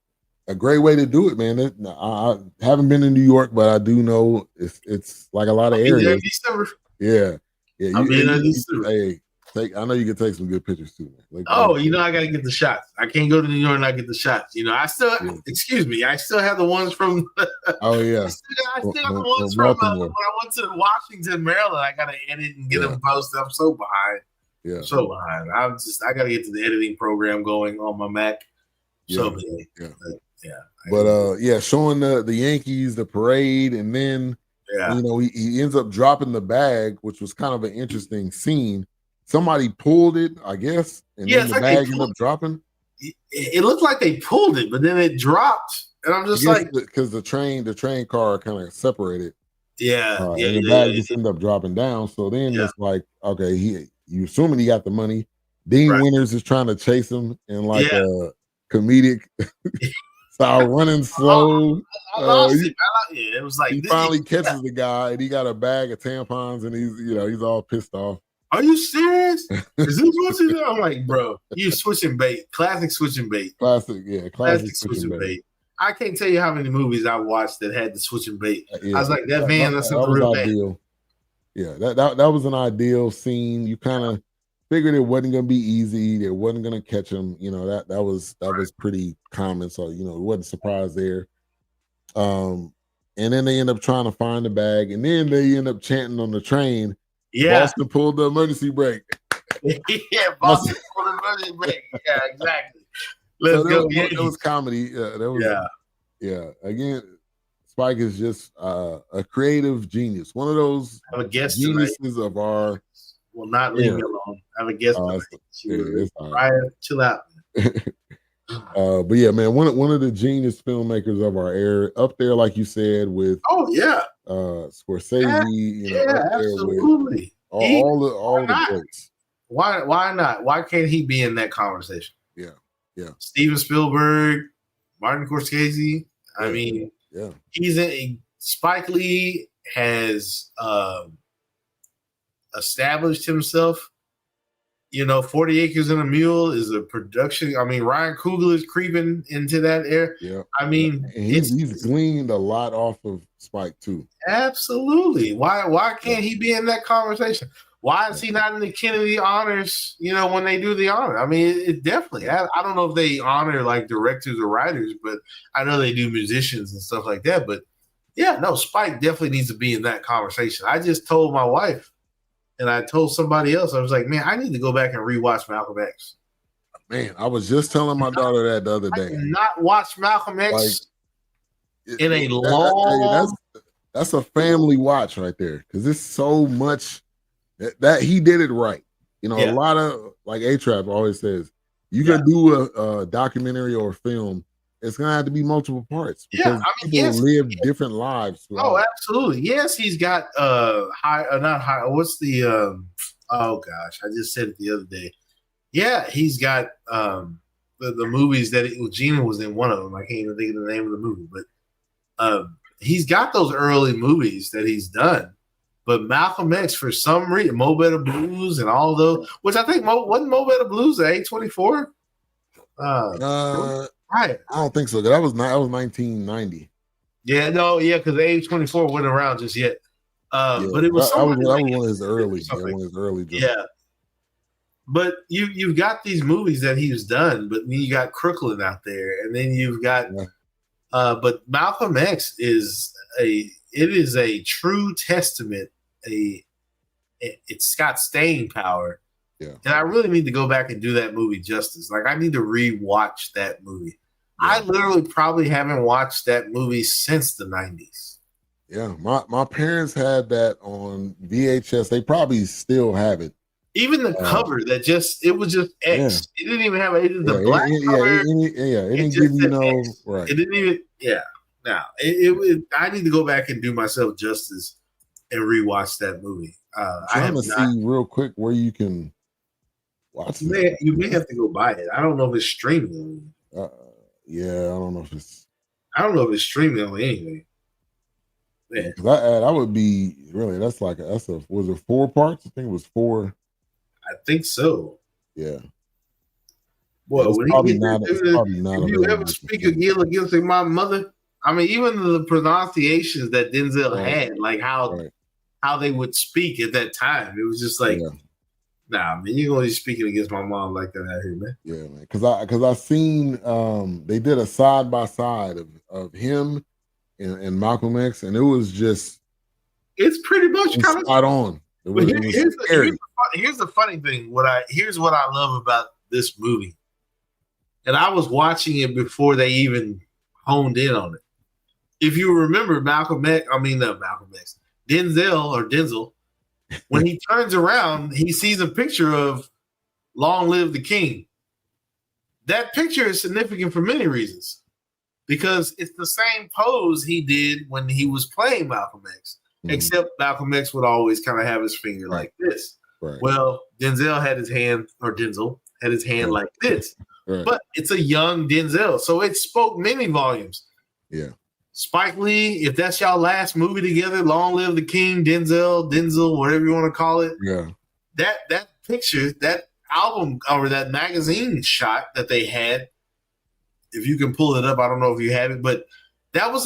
a great way to do it, man. I haven't been in New York, but I do know it's like a lot of areas. December. Yeah. December. I know you can take some good pictures too, man. I got to get the shots. I can't go to New York and not get the shots. I still, excuse me, I still have the ones from. Oh yeah. I still have the ones from when I went to Washington, Maryland. I got to edit and get them posted. I'm so behind. Yeah. So behind. I got to get to the editing program going on my Mac. So big. But showing the Yankees, the parade, and then he ends up dropping the bag, which was kind of an interesting scene. Somebody pulled it, I guess, and then the bag ended up dropping. It looked like they pulled it, but then it dropped, and I'm just like, because the train car kind of separated. And the bag just ended up dropping down. So then it's like, okay, you assuming he got the money. Dean Winters is trying to chase him in like a comedic style, running slow. I lost it. It was like he finally catches the guy, and he got a bag of tampons, and he's all pissed off. Are you serious? Is this what you do? I'm like, bro, you switching bait. Classic switching bait. Classic switching bait. I can't tell you how many movies I watched that had the switching bait. Yeah, I was like, that man, that's something real ideal. Yeah, that was an ideal scene. You kind of figured it wasn't going to be easy. They wasn't going to catch him. You know, that was pretty common. So, you know, it wasn't a surprise there. And then they end up trying to find the bag, and then they end up chanting on the train. Yeah, Boston pulled the emergency brake. Yeah, Boston pulled the emergency brake. Yeah, exactly. Let's go. That was comedy. Yeah. Again, Spike is just a creative genius. One of those geniuses of our. Will not leave me alone. I have a guest. Right, chill out. But yeah, man, one of the genius filmmakers of our era, up there, like you said, with Scorsese, absolutely, all the greats. Why not? Why can't he be in that conversation? Yeah. Steven Spielberg, Martin Scorsese. I mean, he's in. Spike Lee has established himself. You know, 40 Acres and a Mule is a production. I mean, Ryan Coogler is creeping into that area. Yeah. I mean, he's gleaned a lot off of Spike too. Absolutely. Why can't he be in that conversation? Why is he not in the Kennedy honors, you know, when they do the honor? I mean, it definitely. I don't know if they honor like directors or writers, but I know they do musicians and stuff like that. But yeah, no, Spike definitely needs to be in that conversation. I just told my wife, and I told somebody else, I was like, man, I need to go back and rewatch Malcolm X. Man, I was just telling my daughter that the other day. I did not watch Malcolm X in a long. That's a family watch right there, because it's so much that he did it right. You know, a lot of, like A-Trap always says, you can do a documentary or a film. It's gonna have to be multiple parts because people live different lives. Oh, absolutely. Yes, he's got what's the oh gosh, I just said it the other day. Yeah, he's got the movies that Gina was in one of them. I can't even think of the name of the movie, but he's got those early movies that he's done. But Malcolm X, for some reason, Mo Better Blues and all those, which I think wasn't Mo Better Blues at A24. Right. I don't think so. That was 1990. Yeah, no, because A24 wasn't around just yet. But it was that was one of his early. Yeah. But you've got these movies that he's done, but then you got Crooklyn out there, and then you've got but Malcolm X is a true testament. It's got staying power. Yeah. And I really need to go back and do that movie justice. Like, I need to rewatch that movie. Yeah. I literally probably haven't watched that movie since the 90s. Yeah, my parents had that on VHS. They probably still have it. Even the cover it was just X. It didn't even have the black cover. It didn't give you X. Right. It didn't even Now I need to go back and do myself justice and rewatch that movie. Trying to see real quick where you can watch it. You may have to go buy it. I don't know if it's streaming. I don't know if it's. I don't know if it's streaming on anything. Yeah, that would be really. Was it 4 parts? I think it was 4. I think so. Yeah. Well, if you ever speak against my mother, I mean, even the pronunciations that Denzel had, like how they would speak at that time, it was just like, nah, man, you're gonna be speaking against my mom like that out here, man. Yeah, man. Because I seen they did a side by side of him and Malcolm X, and it was just it's pretty much kind of spot on. Here's the funny thing. Here's what I love about this movie, and I was watching it before they even honed in on it. If you remember Denzel, when he turns around, he sees a picture of "Long Live the King." That picture is significant for many reasons, because it's the same pose he did when he was playing Malcolm X. Except Malcolm X would always kind of have his finger like this. Right. Well, Denzel had his hand like this. Right. But it's a young Denzel, so it spoke many volumes. Yeah. Spike Lee, if that's y'all last movie together, Long Live the King, Denzel, whatever you want to call it. Yeah. that picture, that album or that magazine shot that they had, if you can pull it up, I don't know if you have it, but that was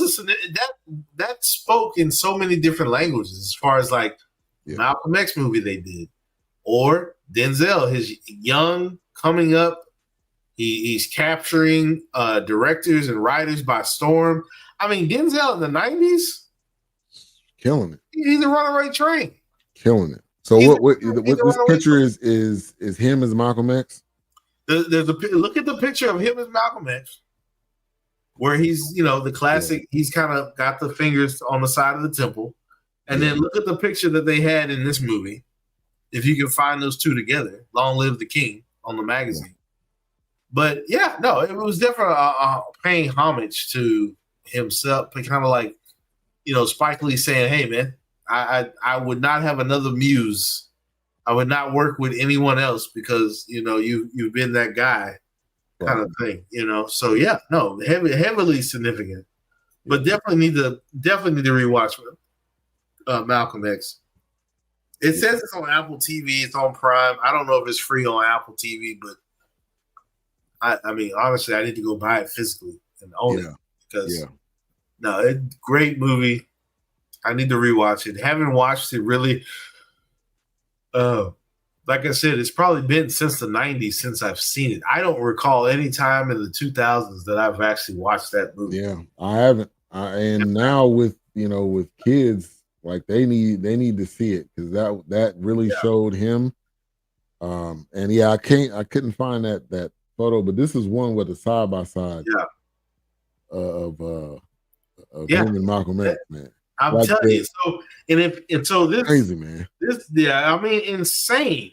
that spoke in so many different languages as far as like Malcolm X movie they did, or Denzel, his young coming up. He's capturing directors and writers by storm. I mean, Denzel in the 90s, killing it. He's a runaway train, killing it. So what this picture is him as Malcolm X? There's a look at the picture of him as Malcolm X, where he's, the classic. He's kind of got the fingers on the side of the temple, and then look at the picture that they had in this movie. If you can find those two together, "Long Live the King" on the magazine. But it was definitely paying homage to himself, kind of like, Spike Lee saying, "Hey, man, I would not have another muse. I would not work with anyone else because you've been that guy," kind of thing. So heavily significant. But definitely need to rewatch Malcolm X. It says it's on Apple TV. It's on Prime. I don't know if it's free on Apple TV, but I mean, honestly, I need to go buy it physically and own it because great movie. I need to rewatch it. Haven't watched it really. Like I said, it's probably been since the 90s since I've seen it. I don't recall any time in the 2000s that I've actually watched that movie. Yeah, I haven't. And now with kids, like they need to see it because that really showed him. And I couldn't find that photo, but this is one with a side by side of him and Malcolm X, man. I'm telling you. So this crazy, man. I mean, insane.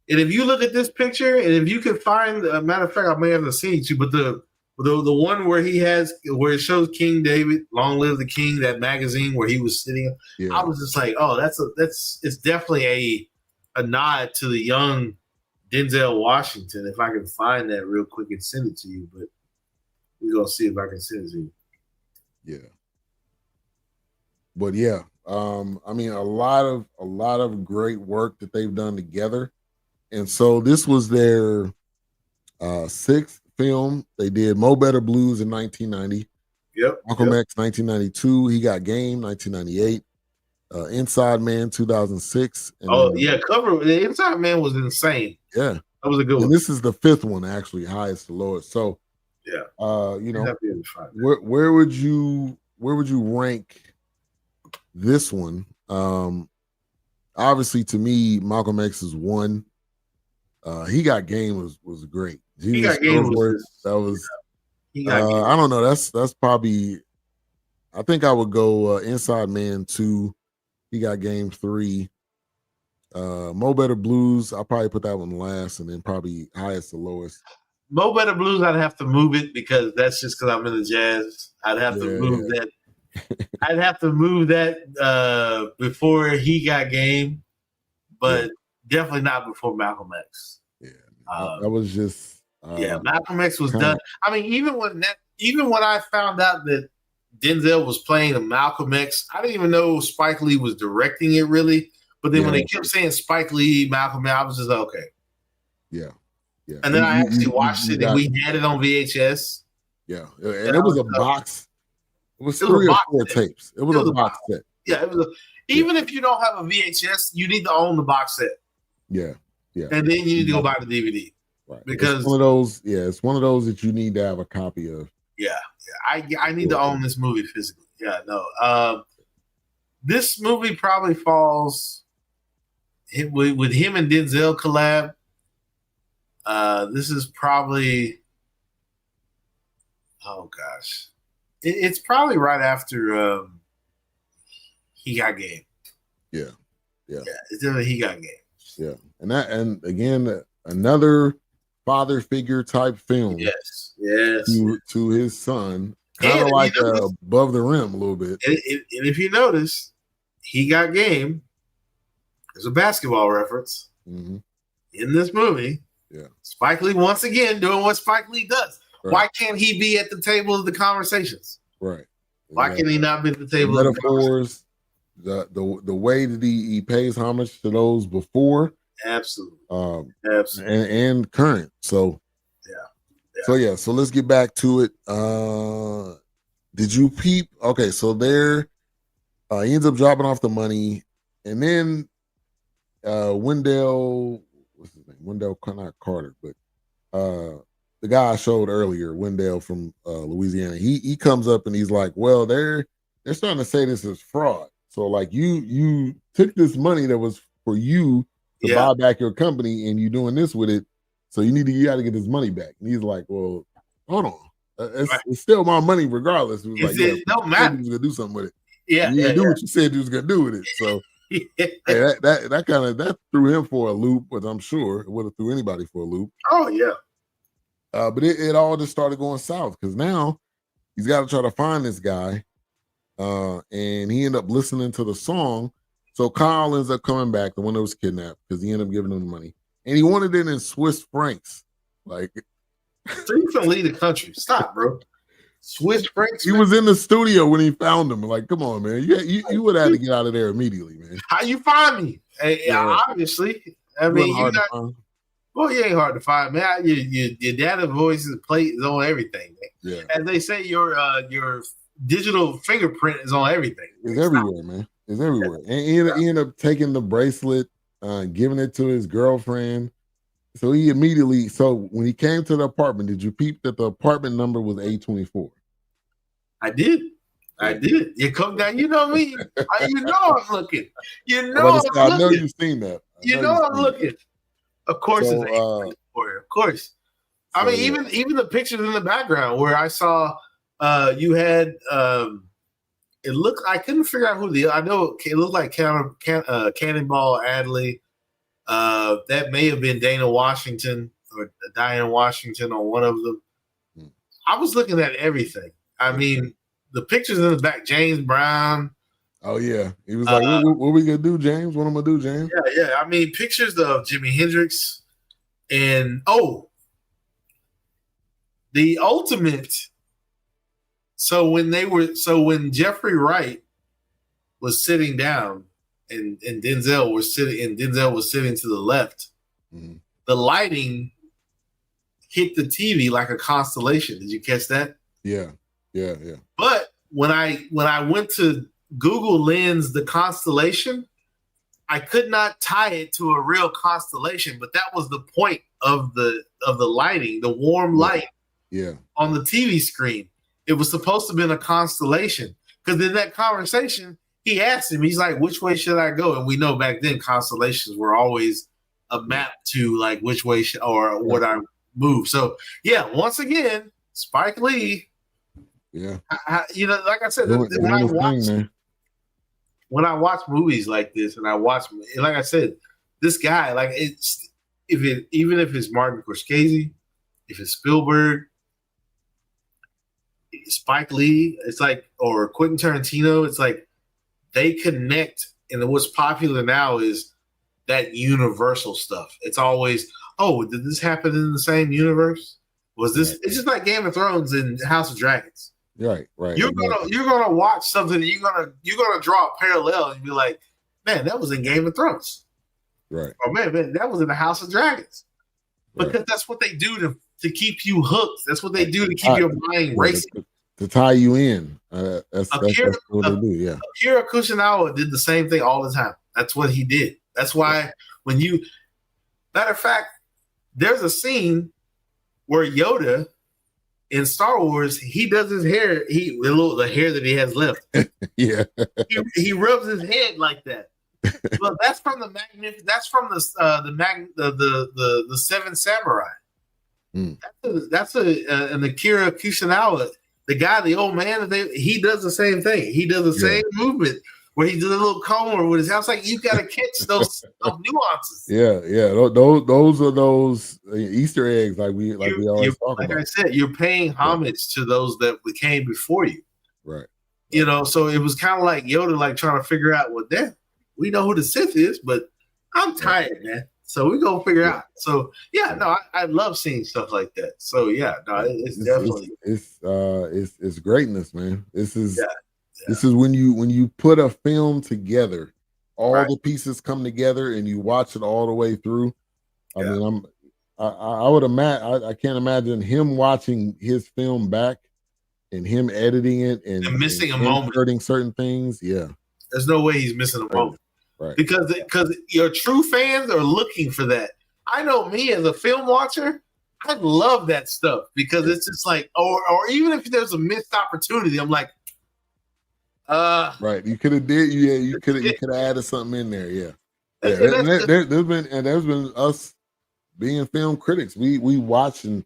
And if you look at this picture, and if you could find, matter of fact, I may have seen it too, but the one where it shows King David, "Long Live the King," that magazine where he was sitting, I was just like, oh, it's definitely a nod to the young Denzel Washington. If I can find that real quick and send it to you, but we're gonna see if I can send it to you. Yeah. But I mean, a lot of great work that they've done together. And so this was their sixth film. They did Mo Better Blues in 1990. Yep. Malcolm X 1992. He Got Game 1998. Inside Man 2006. And the Inside Man was insane. Yeah, that was a good one. And this is the fifth one, actually, highest to lowest. So where would you rank this one? Obviously, to me, Malcolm X is one. He Got Game was great. He Got Game was I don't know. That's probably. I think I would go Inside Man 2. He Got Game 3. Mo Better Blues. I'll probably put that one last, and then probably highest to lowest. Mo Better Blues. I'd have to move it because that's just because I'm in the jazz. I'd have to move that. I'd have to move that before He Got Game, but definitely not before Malcolm X. Yeah, that was just Malcolm X was done. I mean, even when I found out that Denzel was playing a Malcolm X, I didn't even know Spike Lee was directing it really. But then when they kept saying Spike Lee, Malcolm X, I was just okay. Yeah. And then I actually watched it, and we had it on VHS. Yeah, and it was a box. It was 3 or 4 tapes. It was a box set. Yeah, it was. Even if you don't have a VHS, you need to own the box set. Yeah. And then you need to go buy the DVD. Right. Because it's one of those. Yeah, it's one of those that you need to have a copy of. Yeah. I need to own this movie physically. Yeah, no. This movie probably falls with him and Denzel collab. This is probably. Oh gosh. It's probably right after He Got Game. Yeah, it's definitely He Got Game. Yeah, and again another father figure type film. Yes. To his son, kind of like above the rim a little bit. And if you notice, He Got Game. There's a basketball reference in this movie. Yeah, Spike Lee once again doing what Spike Lee does. Right. Why can't he be at the table of the conversations? Right. Why can he not be at the table metaphors? the way that he pays homage to those before, absolutely, and current. So so let's get back to it. Did you peep? Okay, so there, he ends up dropping off the money, and then Wendell, what's his name? Wendell, not Carter, but the guy I showed earlier, Wendell from Louisiana. He comes up and he's like, "Well, they're starting to say this is fraud. So like you took this money that was for you to buy back your company, and you doing this with it. So you got to get this money back." And he's like, "Well, hold on, it's still my money regardless." It was like, "Yeah, no matter. You was gonna do something with it. Yeah, you do what you said you was gonna do with it." So hey, that threw him for a loop, but I'm sure it would have threw anybody for a loop. Oh yeah. But it all just started going south because now he's got to try to find this guy, and he ended up listening to the song. So Kyle ends up coming back, the one that was kidnapped, because he ended up giving him the money, and he wanted it in Swiss francs. Like, so you can leave the country? Stop, bro. Swiss francs. He was in the studio when he found him. Like, come on, man. You would have had to get out of there immediately, man. How you find me? Hey, obviously, I mean, you got. Well, you ain't hard to find, man. Your data voice is on everything, man. Yeah. As they say, your digital fingerprint is on everything. It's everywhere, man. It's everywhere. And he ended up taking the bracelet, giving it to his girlfriend. So he immediately, when he came to the apartment, did you peep that the apartment number was 824? I did. You come down, you know me. You know I'm looking. You know I know you've seen that. You know I'm looking. Of course, it's 824. Of course. I mean, even the pictures in the background where I saw you had it looked. I couldn't figure out who I know it looked like Cannonball Adderley. That may have been Dana Washington or Diane Washington on one of them. I was looking at everything. I mean, the pictures in the back, James Brown. Oh yeah, he was like, "What we gonna do, James? What I'm gonna do, James?" Yeah. I mean, pictures of Jimi Hendrix, and the ultimate. So when Jeffrey Wright was sitting down, and Denzel was sitting to the left, the lighting hit the TV like a constellation. Did you catch that? Yeah. But when I went to Google Lens the constellation, I could not tie it to a real constellation, but that was the point of the lighting, the warm light on the TV screen. It was supposed to have been a constellation, because in that conversation, he asked him, he's like, "Which way should I go?" And we know back then constellations were always a map to like which way would I move. So yeah, once again, Spike Lee. Yeah, like I said, when I watch movies like this, and like I said, this guy, like even if it's Martin Scorsese, if it's Spielberg, Spike Lee, it's like, or Quentin Tarantino, it's like they connect. And what's popular now is that universal stuff. It's always, did this happen in the same universe? Was this? It's just like Game of Thrones and House of Dragons. Right. You're gonna watch something, and you're gonna draw a parallel and be like, "Man, that was in Game of Thrones." Right. Or man, that was in the House of Dragons. Because that's what they do to keep you hooked. That's what they do to keep your mind racing. To tie you in. That's what they do. Yeah. Akira Kurosawa did the same thing all the time. That's what he did. That's why matter of fact, there's a scene where Yoda in Star Wars, he does his hair, the hair that he has left. Yeah. He rubs his head like that. But that's from the Seven Samurai. That's an Akira Kurosawa. The guy, the old man, he does the same thing. He does the same movement where he does a little comb with his house. Like, you got to catch those nuances. Yeah. Those are those Easter eggs, like we always talk about. Like I said, you're paying homage to those that came before you. Right. So it was kind of like Yoda, like trying to figure out, well, damn, we know who the Sith is, but I'm tired, man. So we're gonna figure out. So I love seeing stuff like that. So it's definitely it's greatness, man. This is This is when you put a film together, all the pieces come together, and you watch it all the way through. I mean, I would imagine. I can't imagine him watching his film back and him editing it and missing a inserting moment. certain things. Yeah, there's no way he's missing a moment. Right. Because your true fans are looking for that. I know me as a film watcher, I love that stuff because it's just like, or even if there's a missed opportunity, I'm like, right. You could have did, yeah. You could have added something in there, yeah. There's been us being film critics. We watch and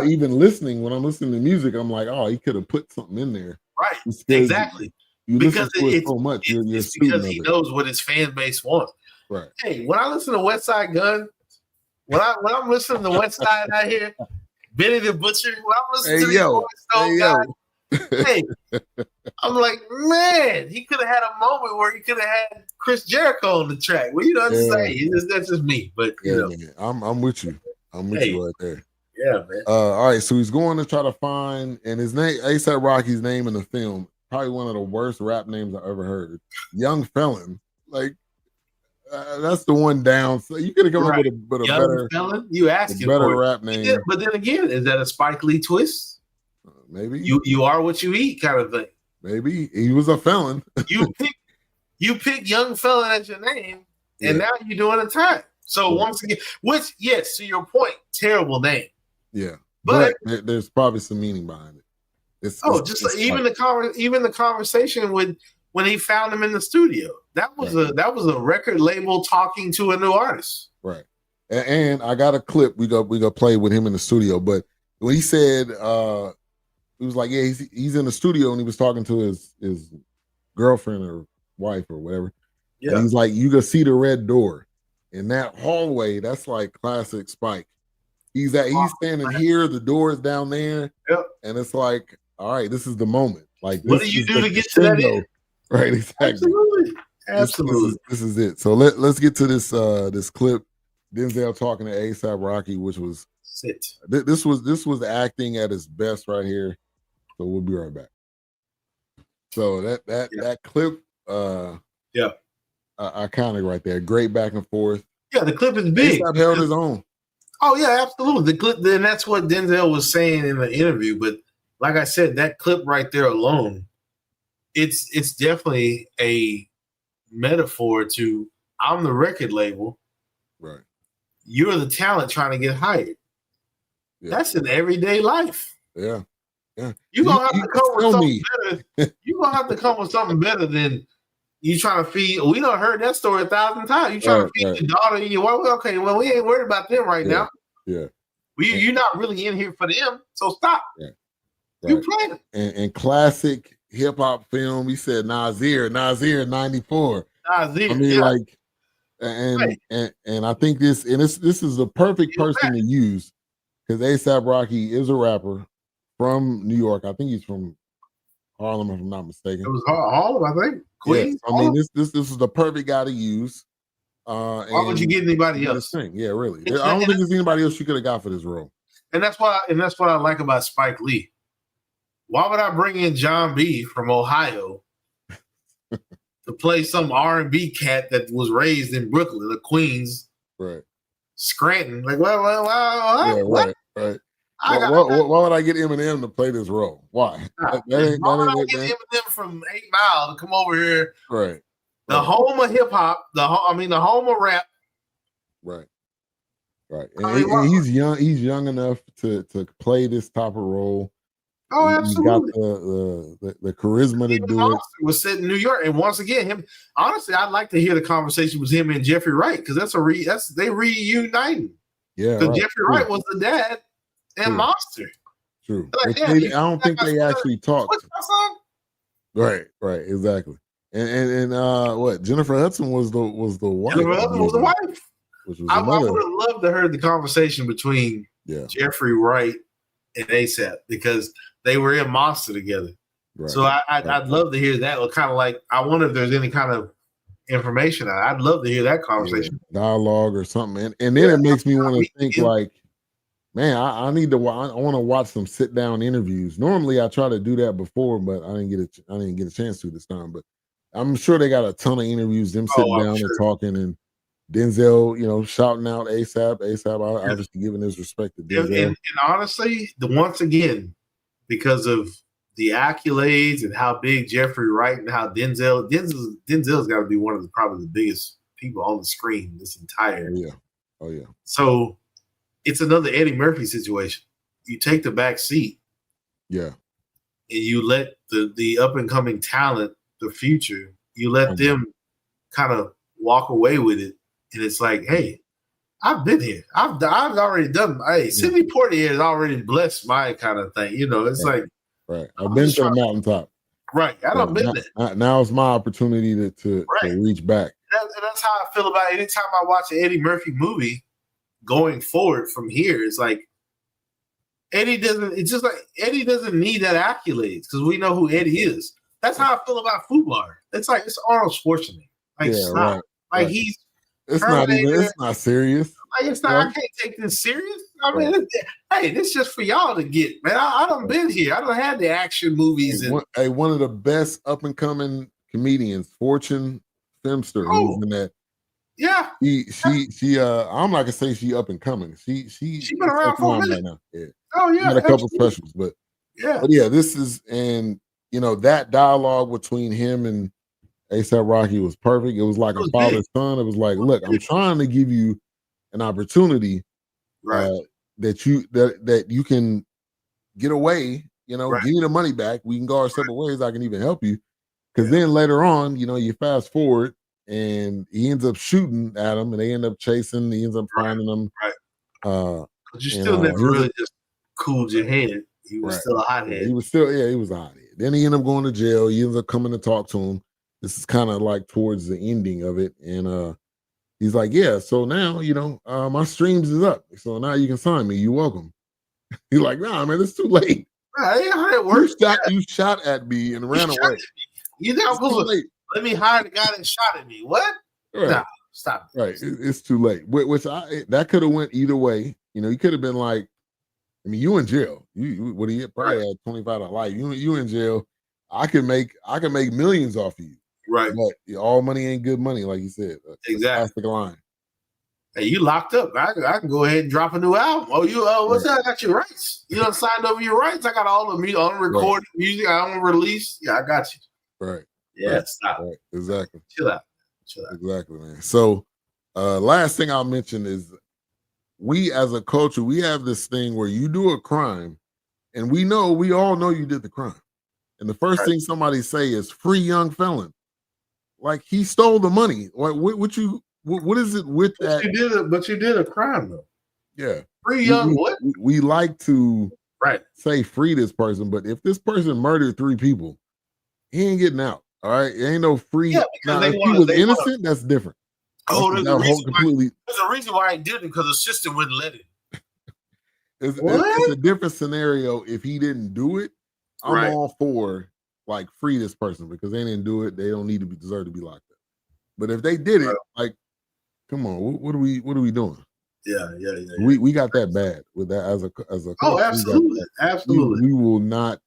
even listening. When I'm listening to music, I'm like, oh, he could have put something in there, right? Exactly. You listen to it so much, you're because he knows what his fan base wants. Right. Hey, when I listen to West Side Gun, when I'm listening to West Side out here, Benny the Butcher, when I'm listening to these guys, hey, I'm like, man, he could have had a moment where he could have had Chris Jericho on the track. Well, you know what I'm saying? That's just me, but you know, man. I'm with you. I'm with you right there. Yeah, man. All right, so he's going to try to find, and his name, A$AP Rocky's name in the film, probably one of the worst rap names I ever heard. Young Felon, like that's the one down. So you could have come up with a better Felon. You asking better for rap name, but then again, is that a Spike Lee twist? Maybe you are what you eat, kind of thing. Maybe he was a felon. you pick Young Felon as your name, and now you're doing a time. So once again, which yes, to your point, terrible name. Yeah, but there's probably some meaning behind it. It's even the conversation when he found him in the studio. That was a record label talking to a new artist. Right. And I got a clip we go play with him in the studio. But when he said he was like, yeah, he's in the studio and he was talking to his girlfriend or wife or whatever. Yeah. And he's like, you can see the red door in that hallway. That's like classic Spike. He's standing here, the door is down there, and it's like, all right, this is the moment. Like, what do you do to get to that end? Right, exactly. Absolutely. This is it. So let's get to this this clip. Denzel talking to A$AP Rocky, which was this was acting at his best right here. So we'll be right back. So that clip, iconic right there. Great back and forth. Yeah, the clip is big. A$AP held his own. Oh yeah, absolutely. The clip, then that's what Denzel was saying in the interview. But like I said, that clip right there alone, it's definitely a metaphor to I'm the record label. Right. You're the talent trying to get hired. Yeah. That's in everyday life. Yeah. Yeah. You're gonna have to come with something better. You're gonna have to come with something better than you trying to feed. We done heard that story 1,000 times. You trying to feed your daughter and your wife. Okay, well, we ain't worried about them right now. Yeah. You're not really in here for them, so stop. Yeah. Right. You playing. And classic hip hop film, he said Nasir 94. Nasir, I mean, like, and I think this is the perfect person to use because A$AP Rocky is a rapper from New York. I think he's from Harlem, if I'm not mistaken. It was Harlem, I think. Queens. Yes. I mean, this is the perfect guy to use. Why would you get anybody else? Yeah, really. I don't think there's anybody else you could have got for this role. And that's what I like about Spike Lee. Why would I bring in John B from Ohio to play some R&B cat that was raised in Brooklyn or Queens, right? Scranton. Like, what? Right. Why would I get Eminem to play this role? Why? Why would I get Eminem from 8 Mile to come over here? Right. The home of hip hop, the home of rap. Right. And he's young. He's young enough to play this type of role. Oh, absolutely. He's got the charisma to do it. Was set in New York, and once again, him. Honestly, I'd like to hear the conversation with him and Jeffrey Wright because they reuniting. Yeah, because Jeffrey Wright was the dad and Monster. True. Like, I don't think they actually talked. Right. Exactly. And what Jennifer Hudson was the wife. Jennifer Hudson was the wife. I would have loved to heard the conversation between Jeffrey Wright and A$AP because they were in Monster together. Right. So I'd love to hear that. Kind of like I wonder if there's any kind of information. I'd love to hear that conversation, dialogue or something. And then it makes me want to think like Man, I need to. I want to watch some sit down interviews. Normally, I try to do that before, but I didn't get a chance to this time. But I'm sure they got a ton of interviews. Them sitting Oh, I'm down and sure. talking, and Denzel, shouting out ASAP. ASAP, Yeah. obviously giving his respect to And, Denzel. and honestly, once again, because of the accolades and how big Jeffrey Wright and how Denzel's got to be one of probably the biggest people on the screen this entire. Oh yeah. So it's another Eddie Murphy situation. You take the back seat. Yeah. And you let the up and coming talent, the future, you let them kind of walk away with it. And it's like, hey, I've been here. I've already done. Hey, Sidney Poitier has already blessed my kind of thing. It's right. like, right. I've been to the mountaintop. Right. I don't been there. Now it's my opportunity to reach back. And that's how I feel about it. Anytime I watch an Eddie Murphy movie going forward from here, it's like Eddie doesn't. It's just like Eddie doesn't need that accolades because we know who Eddie is. That's how I feel about Fubar. It's like it's Arnold Schwarzenegger. Like stop. Like he's. It's not even. It's not serious. Like it's not. Right? I can't take this serious. I mean, hey, this just for y'all to get, man. I done been here. I done had the action movies. One of the best up and coming comedians, Fortune Femster, who's in that. Yeah. She. I'm not gonna say she up and coming. She been around for a minute right now. Yeah. Oh yeah. Had a couple specials, but this is that dialogue between him and ASAP Rocky was perfect. It was like a father son. It was like, look, I'm trying to give you an opportunity, that you can get away. Give me the money back. We can go our separate ways. I can even help you, because then later on, you fast forward and he ends up shooting at him, and they end up chasing. He ends up finding them. Right. But you still never really just cooled your head. He was still a hothead. He was a hothead. Then he ended up going to jail. He ends up coming to talk to him. This is kind of like towards the ending of it. And he's like, yeah, so now, my streams is up. So now you can sign me. You're welcome. He's like, nah, man, it's too late. You shot at me and ran away. You're not supposed to let me hire the guy that shot at me. What? Right. Nah, stop. Right. It's too late. Which that could have went either way. You could have been like, I mean, you in jail. You what do you probably had $25 life. You in jail. I can make millions off of you. Right. But all money ain't good money, like you said. Exactly. Classic line. Hey, you locked up. I can go ahead and drop a new album. Oh, what's that? I got your rights. You done signed over your rights. I got all the music, unrecorded music. I don't release. Yeah, I got you. Right. Yeah, stop. Right. Exactly. Chill out. Exactly, man. So last thing I'll mention is we as a culture, we have this thing where you do a crime and we all know you did the crime. And the first thing somebody say is free young felon. Like he stole the money. Like what is it with that? But you did a crime though. Yeah. Free young what? We like to say free this person, but if this person murdered 3 people, he ain't getting out. All right. It ain't no free. Yeah, now, if he was innocent, that's different. There's a reason why I did it, because the system wouldn't let it. It's a different scenario if he didn't do it. I'm all for like free this person because they didn't do it. They don't need to deserve to be locked up. But if they did it, like, come on, what are we doing? Yeah. We got that bad with that as a oh, absolutely. We will not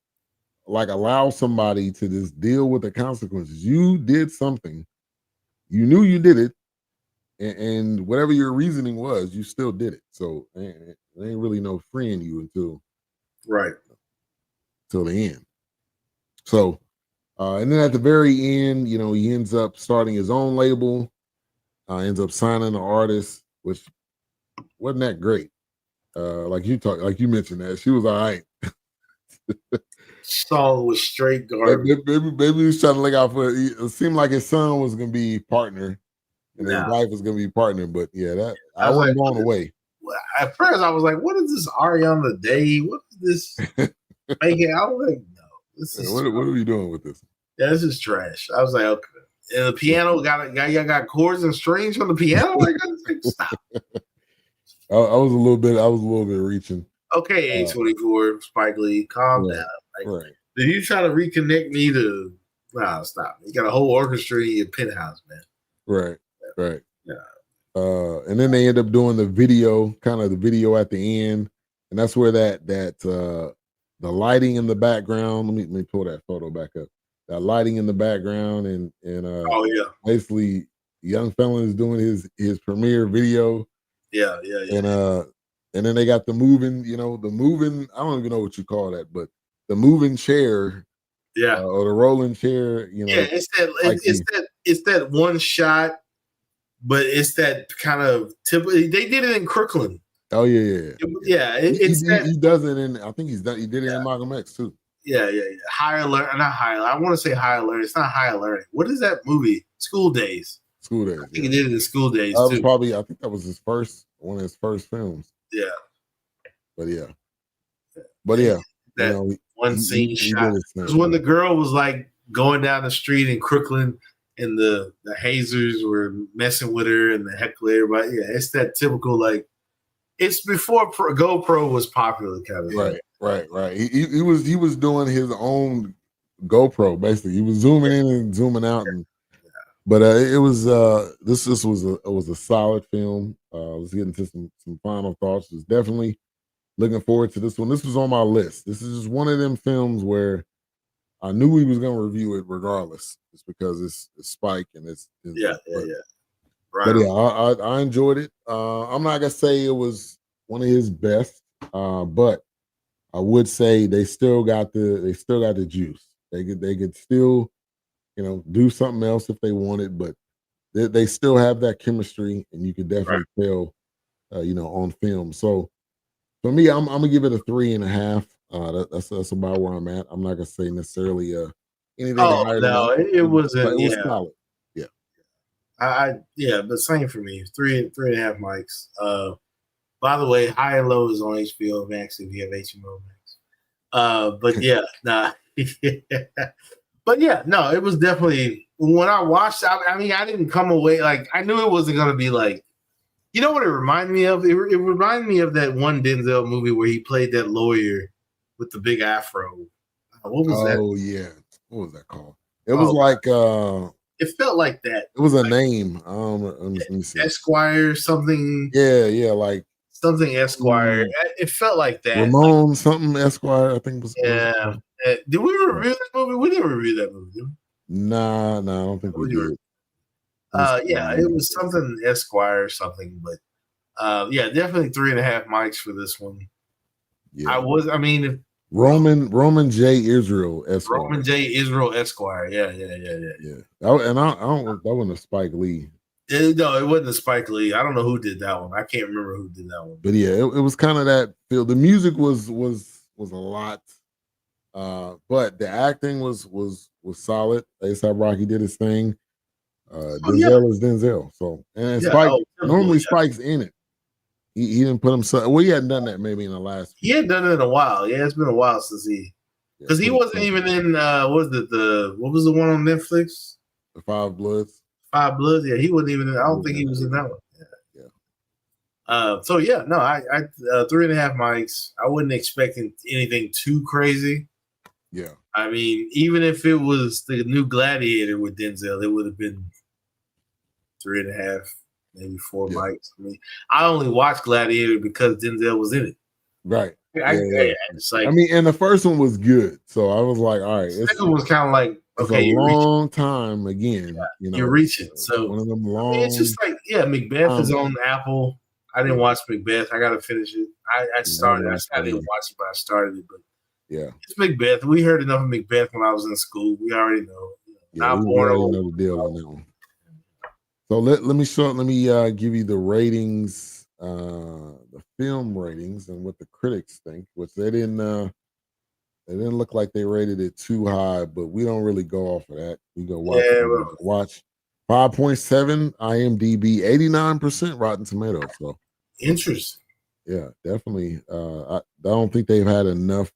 like allow somebody to just deal with the consequences. You did something, you knew you did it, and whatever your reasoning was, you still did it. So there ain't really no freeing you until the end. So, and then at the very end, he ends up starting his own label, ends up signing an artist, which wasn't that great. Like you mentioned that she was all right. Song was straight garbage. Maybe he was trying to look out for it. It seemed like his son was going to be partner and his wife was going to be partner. But yeah, I wasn't blown away. At first, I was like, what is this Ariana Day? What is this? Making? I was like, no. This is what are we doing with this? Yeah, this is trash. I was like, okay. And the piano got chords and strings from the piano. Like, stop. I was a little bit reaching. Okay, A24, Spike Lee, calm down. Like, did you try to reconnect me to? Nah, stop. You got a whole orchestra in your penthouse, man. Right. Yeah. And then they end up doing the video at the end. and that's where the lighting in the background. Let me pull that photo back up. That lighting in the background and Oh yeah, basically young felon is doing his premiere video. yeah. And then they got the moving, the moving. I don't even know what you call that, but the moving chair, Yeah, or the rolling chair. yeah. It's that. like It's that one shot, but it's that kind of typical. They did it in Crooklyn. Oh yeah. It's he does it in. I think he did it in Malcolm X too. Yeah. Higher learning, not higher. I want to say higher learning. It's not higher learning. What is that movie? School Days. School Days. I think he did it in School Days That too. was probably. I think that was one of his first films. Yeah. But yeah. That one scene shot. Because when the girl was like going down the street in Crooklyn, and the hazers were messing with her and the heckler everybody. Yeah, it's that typical like. It's before GoPro was popular, kind of thing. Right. He was doing his own GoPro basically. He was zooming in and zooming out, but it was this was a solid film. Let's get into some final thoughts. It's definitely looking forward to this one. This was on my list. This is just one of them films where I knew we was gonna review it regardless, just because it's Spike and it's yeah. Right. But yeah, I enjoyed it. I'm not gonna say it was one of his best, but I would say they still got the juice. They could still, do something else if they wanted, but they still have that chemistry, and you could definitely tell, on film. So for me, I'm gonna give it a 3.5. That's about where I'm at. I'm not gonna say necessarily anything. Oh no, it wasn't. It was solid. But same for me. 3.5 mics. By the way, High and Low is on HBO Max if you have HBO Max. But yeah, nah. But yeah, no, it was definitely when I watched. I mean, I didn't come away like I knew it wasn't gonna be like. You know what it reminded me of? It reminded me of that one Denzel movie where he played that lawyer with the big afro. What was that? Oh yeah, what was that called? It was like. It felt like that. It was a name. Let me see. Esquire something. Yeah, like something Esquire. It felt like that. Ramon something Esquire, I think was. Yeah. Did we review this movie? We didn't review that movie. Did we? Nah, I don't think we did. It was something Esquire or something, but definitely 3.5 mics for this one. Yeah. Roman J. Israel Esquire. Roman J. Israel Esquire. Yeah. And I don't. That wasn't a Spike Lee. No, it wasn't a Spike Lee. I don't know who did that one. I can't remember who did that one. But yeah, it was kind of that feel. The music was a lot, but the acting was solid. A$AP Rocky did his thing. Denzel is Denzel. So and Spike normally Spike's in it. He didn't put himself. Well, he hadn't done that maybe in the last. He hadn't done it in a while. Yeah, it's been a while since because he wasn't even in. What was the one on Netflix? The Five Bloods. Five Bloods. Yeah, he wasn't even. I don't think he was in that one. Yeah. So yeah, no, I 3.5 mics. I wasn't expecting anything too crazy. Yeah. I mean, even if it was the new Gladiator with Denzel, it would have been 3.5. Maybe 4 mics. I mean, I only watched Gladiator because Denzel was in it. Right. It's like, and the first one was good. So I was like, all right. The second was kind of like, okay, it's a long time again. You're reaching. So one of them long. It's just like, Macbeth is on Apple. I didn't watch Macbeth. I got to finish it. I started. I didn't watch it, but I started it. But yeah, it's Macbeth. We heard enough of Macbeth when I was in school. We already know. Yeah, we already know the deal on that one. So let me give you the ratings, the film ratings, and what the critics think. Which they didn't look like they rated it too high, but we don't really go off of that. We go watch 5.7 IMDb, 89% Rotten Tomatoes. So interesting. Yeah, definitely. I don't think they've had enough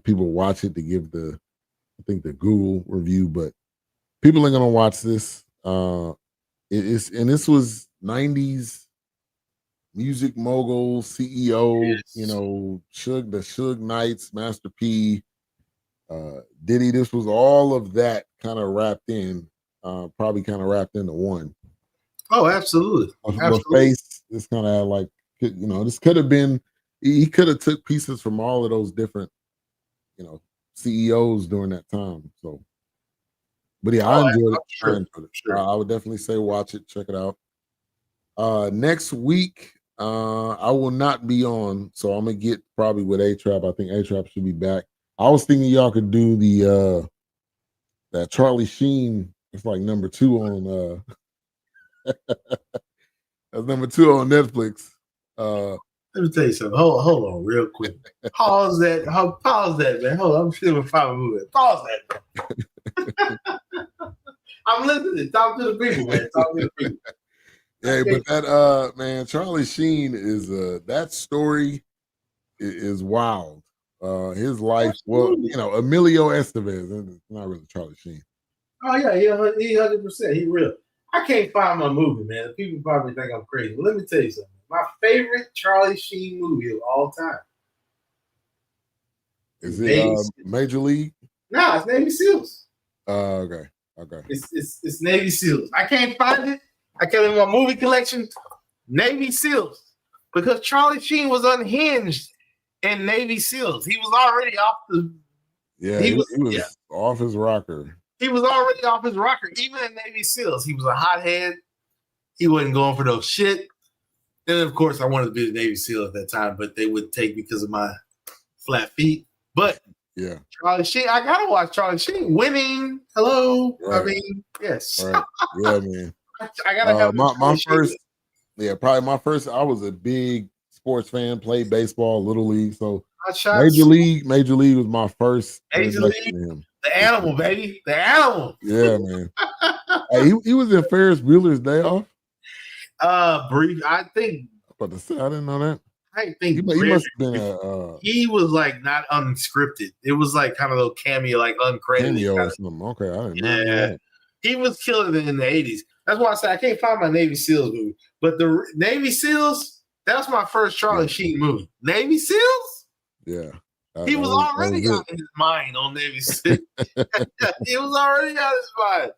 people watch it to give the Google review, but people are gonna watch this. This was 90s music mogul CEO, yes. The Suge Knights, Master P, Diddy. This was all of that kind of wrapped in, probably kind of wrapped into one. Oh, absolutely. Face, this kind of like, this could have been he could have took pieces from all of those different, CEOs during that time. So, but yeah, I enjoyed it. Sure. I would definitely say watch it, check it out. Next week, I will not be on, so I'm gonna get probably with A-Trap. I think A-Trap should be back. I was thinking y'all could do the that Charlie Sheen. It's like number 2 on that's number 2 on Netflix. Let me tell you something. Hold on, real quick. Pause that. Pause that, man. Hold on. I'm still five moving. Pause that, man. I'm listening. Talk to the people, man. Talk to the people. Yeah, but that man, Charlie Sheen is that story is wild. His life, Absolutely. well, Emilio Estevez, it's not really Charlie Sheen. Oh yeah, he 100%. He real. I can't find my movie, man. People probably think I'm crazy. But let me tell you something. My favorite Charlie Sheen movie of all time. Is it Major League? No, it's Navy SEALs. Okay. It's Navy SEALs. I can't find it. I got it in my movie collection. Navy SEALs. Because Charlie Sheen was unhinged in Navy SEALs. He was already off the. Yeah, he was off his rocker. He was already off his rocker. Even in Navy SEALs, he was a hothead. He wasn't going for no shit. And of course, I wanted to be the Navy SEAL at that time, but they wouldn't take me because of my flat feet. But yeah, Charlie Sheen, I gotta watch Charlie Sheen winning. Hello, right. I mean, yes, right. Yeah, man. I gotta have my first. Yeah, probably my first. I was a big sports fan. Played baseball, little league. So Major League was my first. Major League, him. The animal, baby, the animal. Yeah, man. Hey, he was in Ferris Bueller's Day Off. Brief. I think. I didn't know that. I think he must have been he was like not unscripted. It was like kind of a little cameo, like uncredited. Cameo or something. Okay, I didn't know that. He was killing it in the 80s. That's why I said I can't find my Navy SEALs movie. But the Navy SEAls, that's my first Charlie Sheen movie. Navy SEAls? Yeah. He was already out of his mind on Navy SEAls. He was already out of his mind.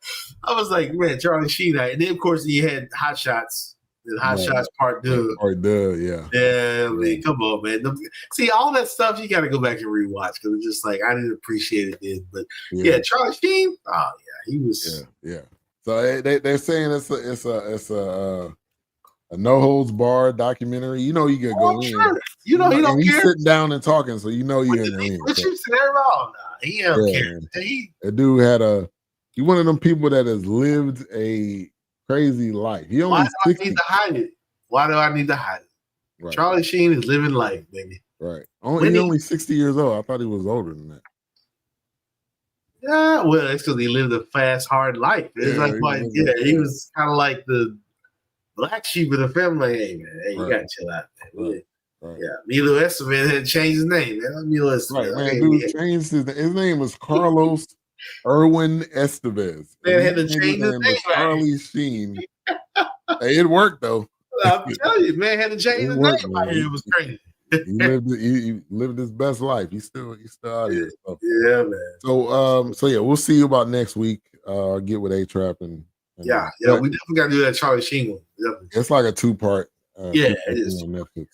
I was like, man, Charlie Sheen. And then, of course, he had Hot Shots. Hot Shots Part 2. Part 2, yeah. Yeah, man, come on, man. See, all that stuff, you got to go back and rewatch because it's just like, I didn't appreciate it then. But, yeah, Charlie Sheen, oh, yeah, he was. Yeah. So they're saying it's a no holds barred documentary. You know, you can go in. Sure. You know, he don't care. He's sitting down and talking, so you know you're in the ring. He don't care. That dude had he one of them people that has lived a crazy life. He only Why do I need to hide it? Why do I need to hide it? Right. Charlie Sheen is living life, baby. Right. He's only 60 years old. I thought he was older than that. Yeah, well, it's because he lived a fast, hard life. It's he was kind of like the black sheep of the family. Hey, man, you gotta chill out, man. Right. Yeah, Emilio Estevez had to change his name, man. Emilio Estevez. Right, man, dude changed his name was Carlos Erwin Estevez. Man had to change his name. Charlie Sheen. Hey, it worked though. I'm telling you, man had to change his name. It was crazy. He lived his best life. He's still out here. So. Yeah, man. So yeah, we'll see you about next week. Get with A-Trap and we definitely got to do that Charlie Sheen one. It's like a 2-part. It is. On Netflix.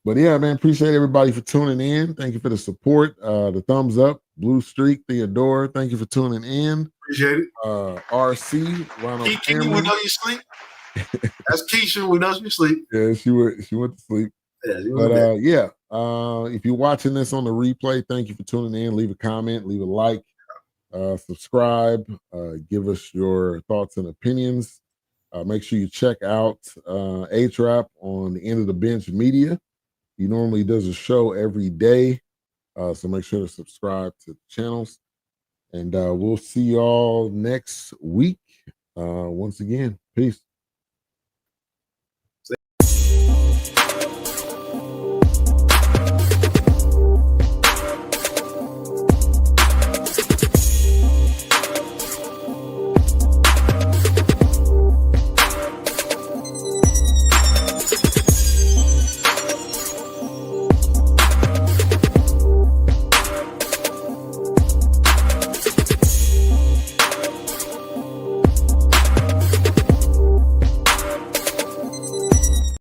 But yeah, man, appreciate everybody for tuning in. Thank you for the support. The thumbs up, Blue Streak, Theodore. Thank you for tuning in. Appreciate it. RC, Ronald. Keisha, we know you sleep. That's Keisha. We know you sleep. Yeah, she went to sleep. Yeah, if you're watching this on the replay, thank you for tuning in. Leave a comment, leave a like, subscribe, give us your thoughts and opinions. Make sure you check out A-Trap on the End of the Bench Media. He normally does a show every day, so make sure to subscribe to the channels. And we'll see y'all next week. Once again, peace.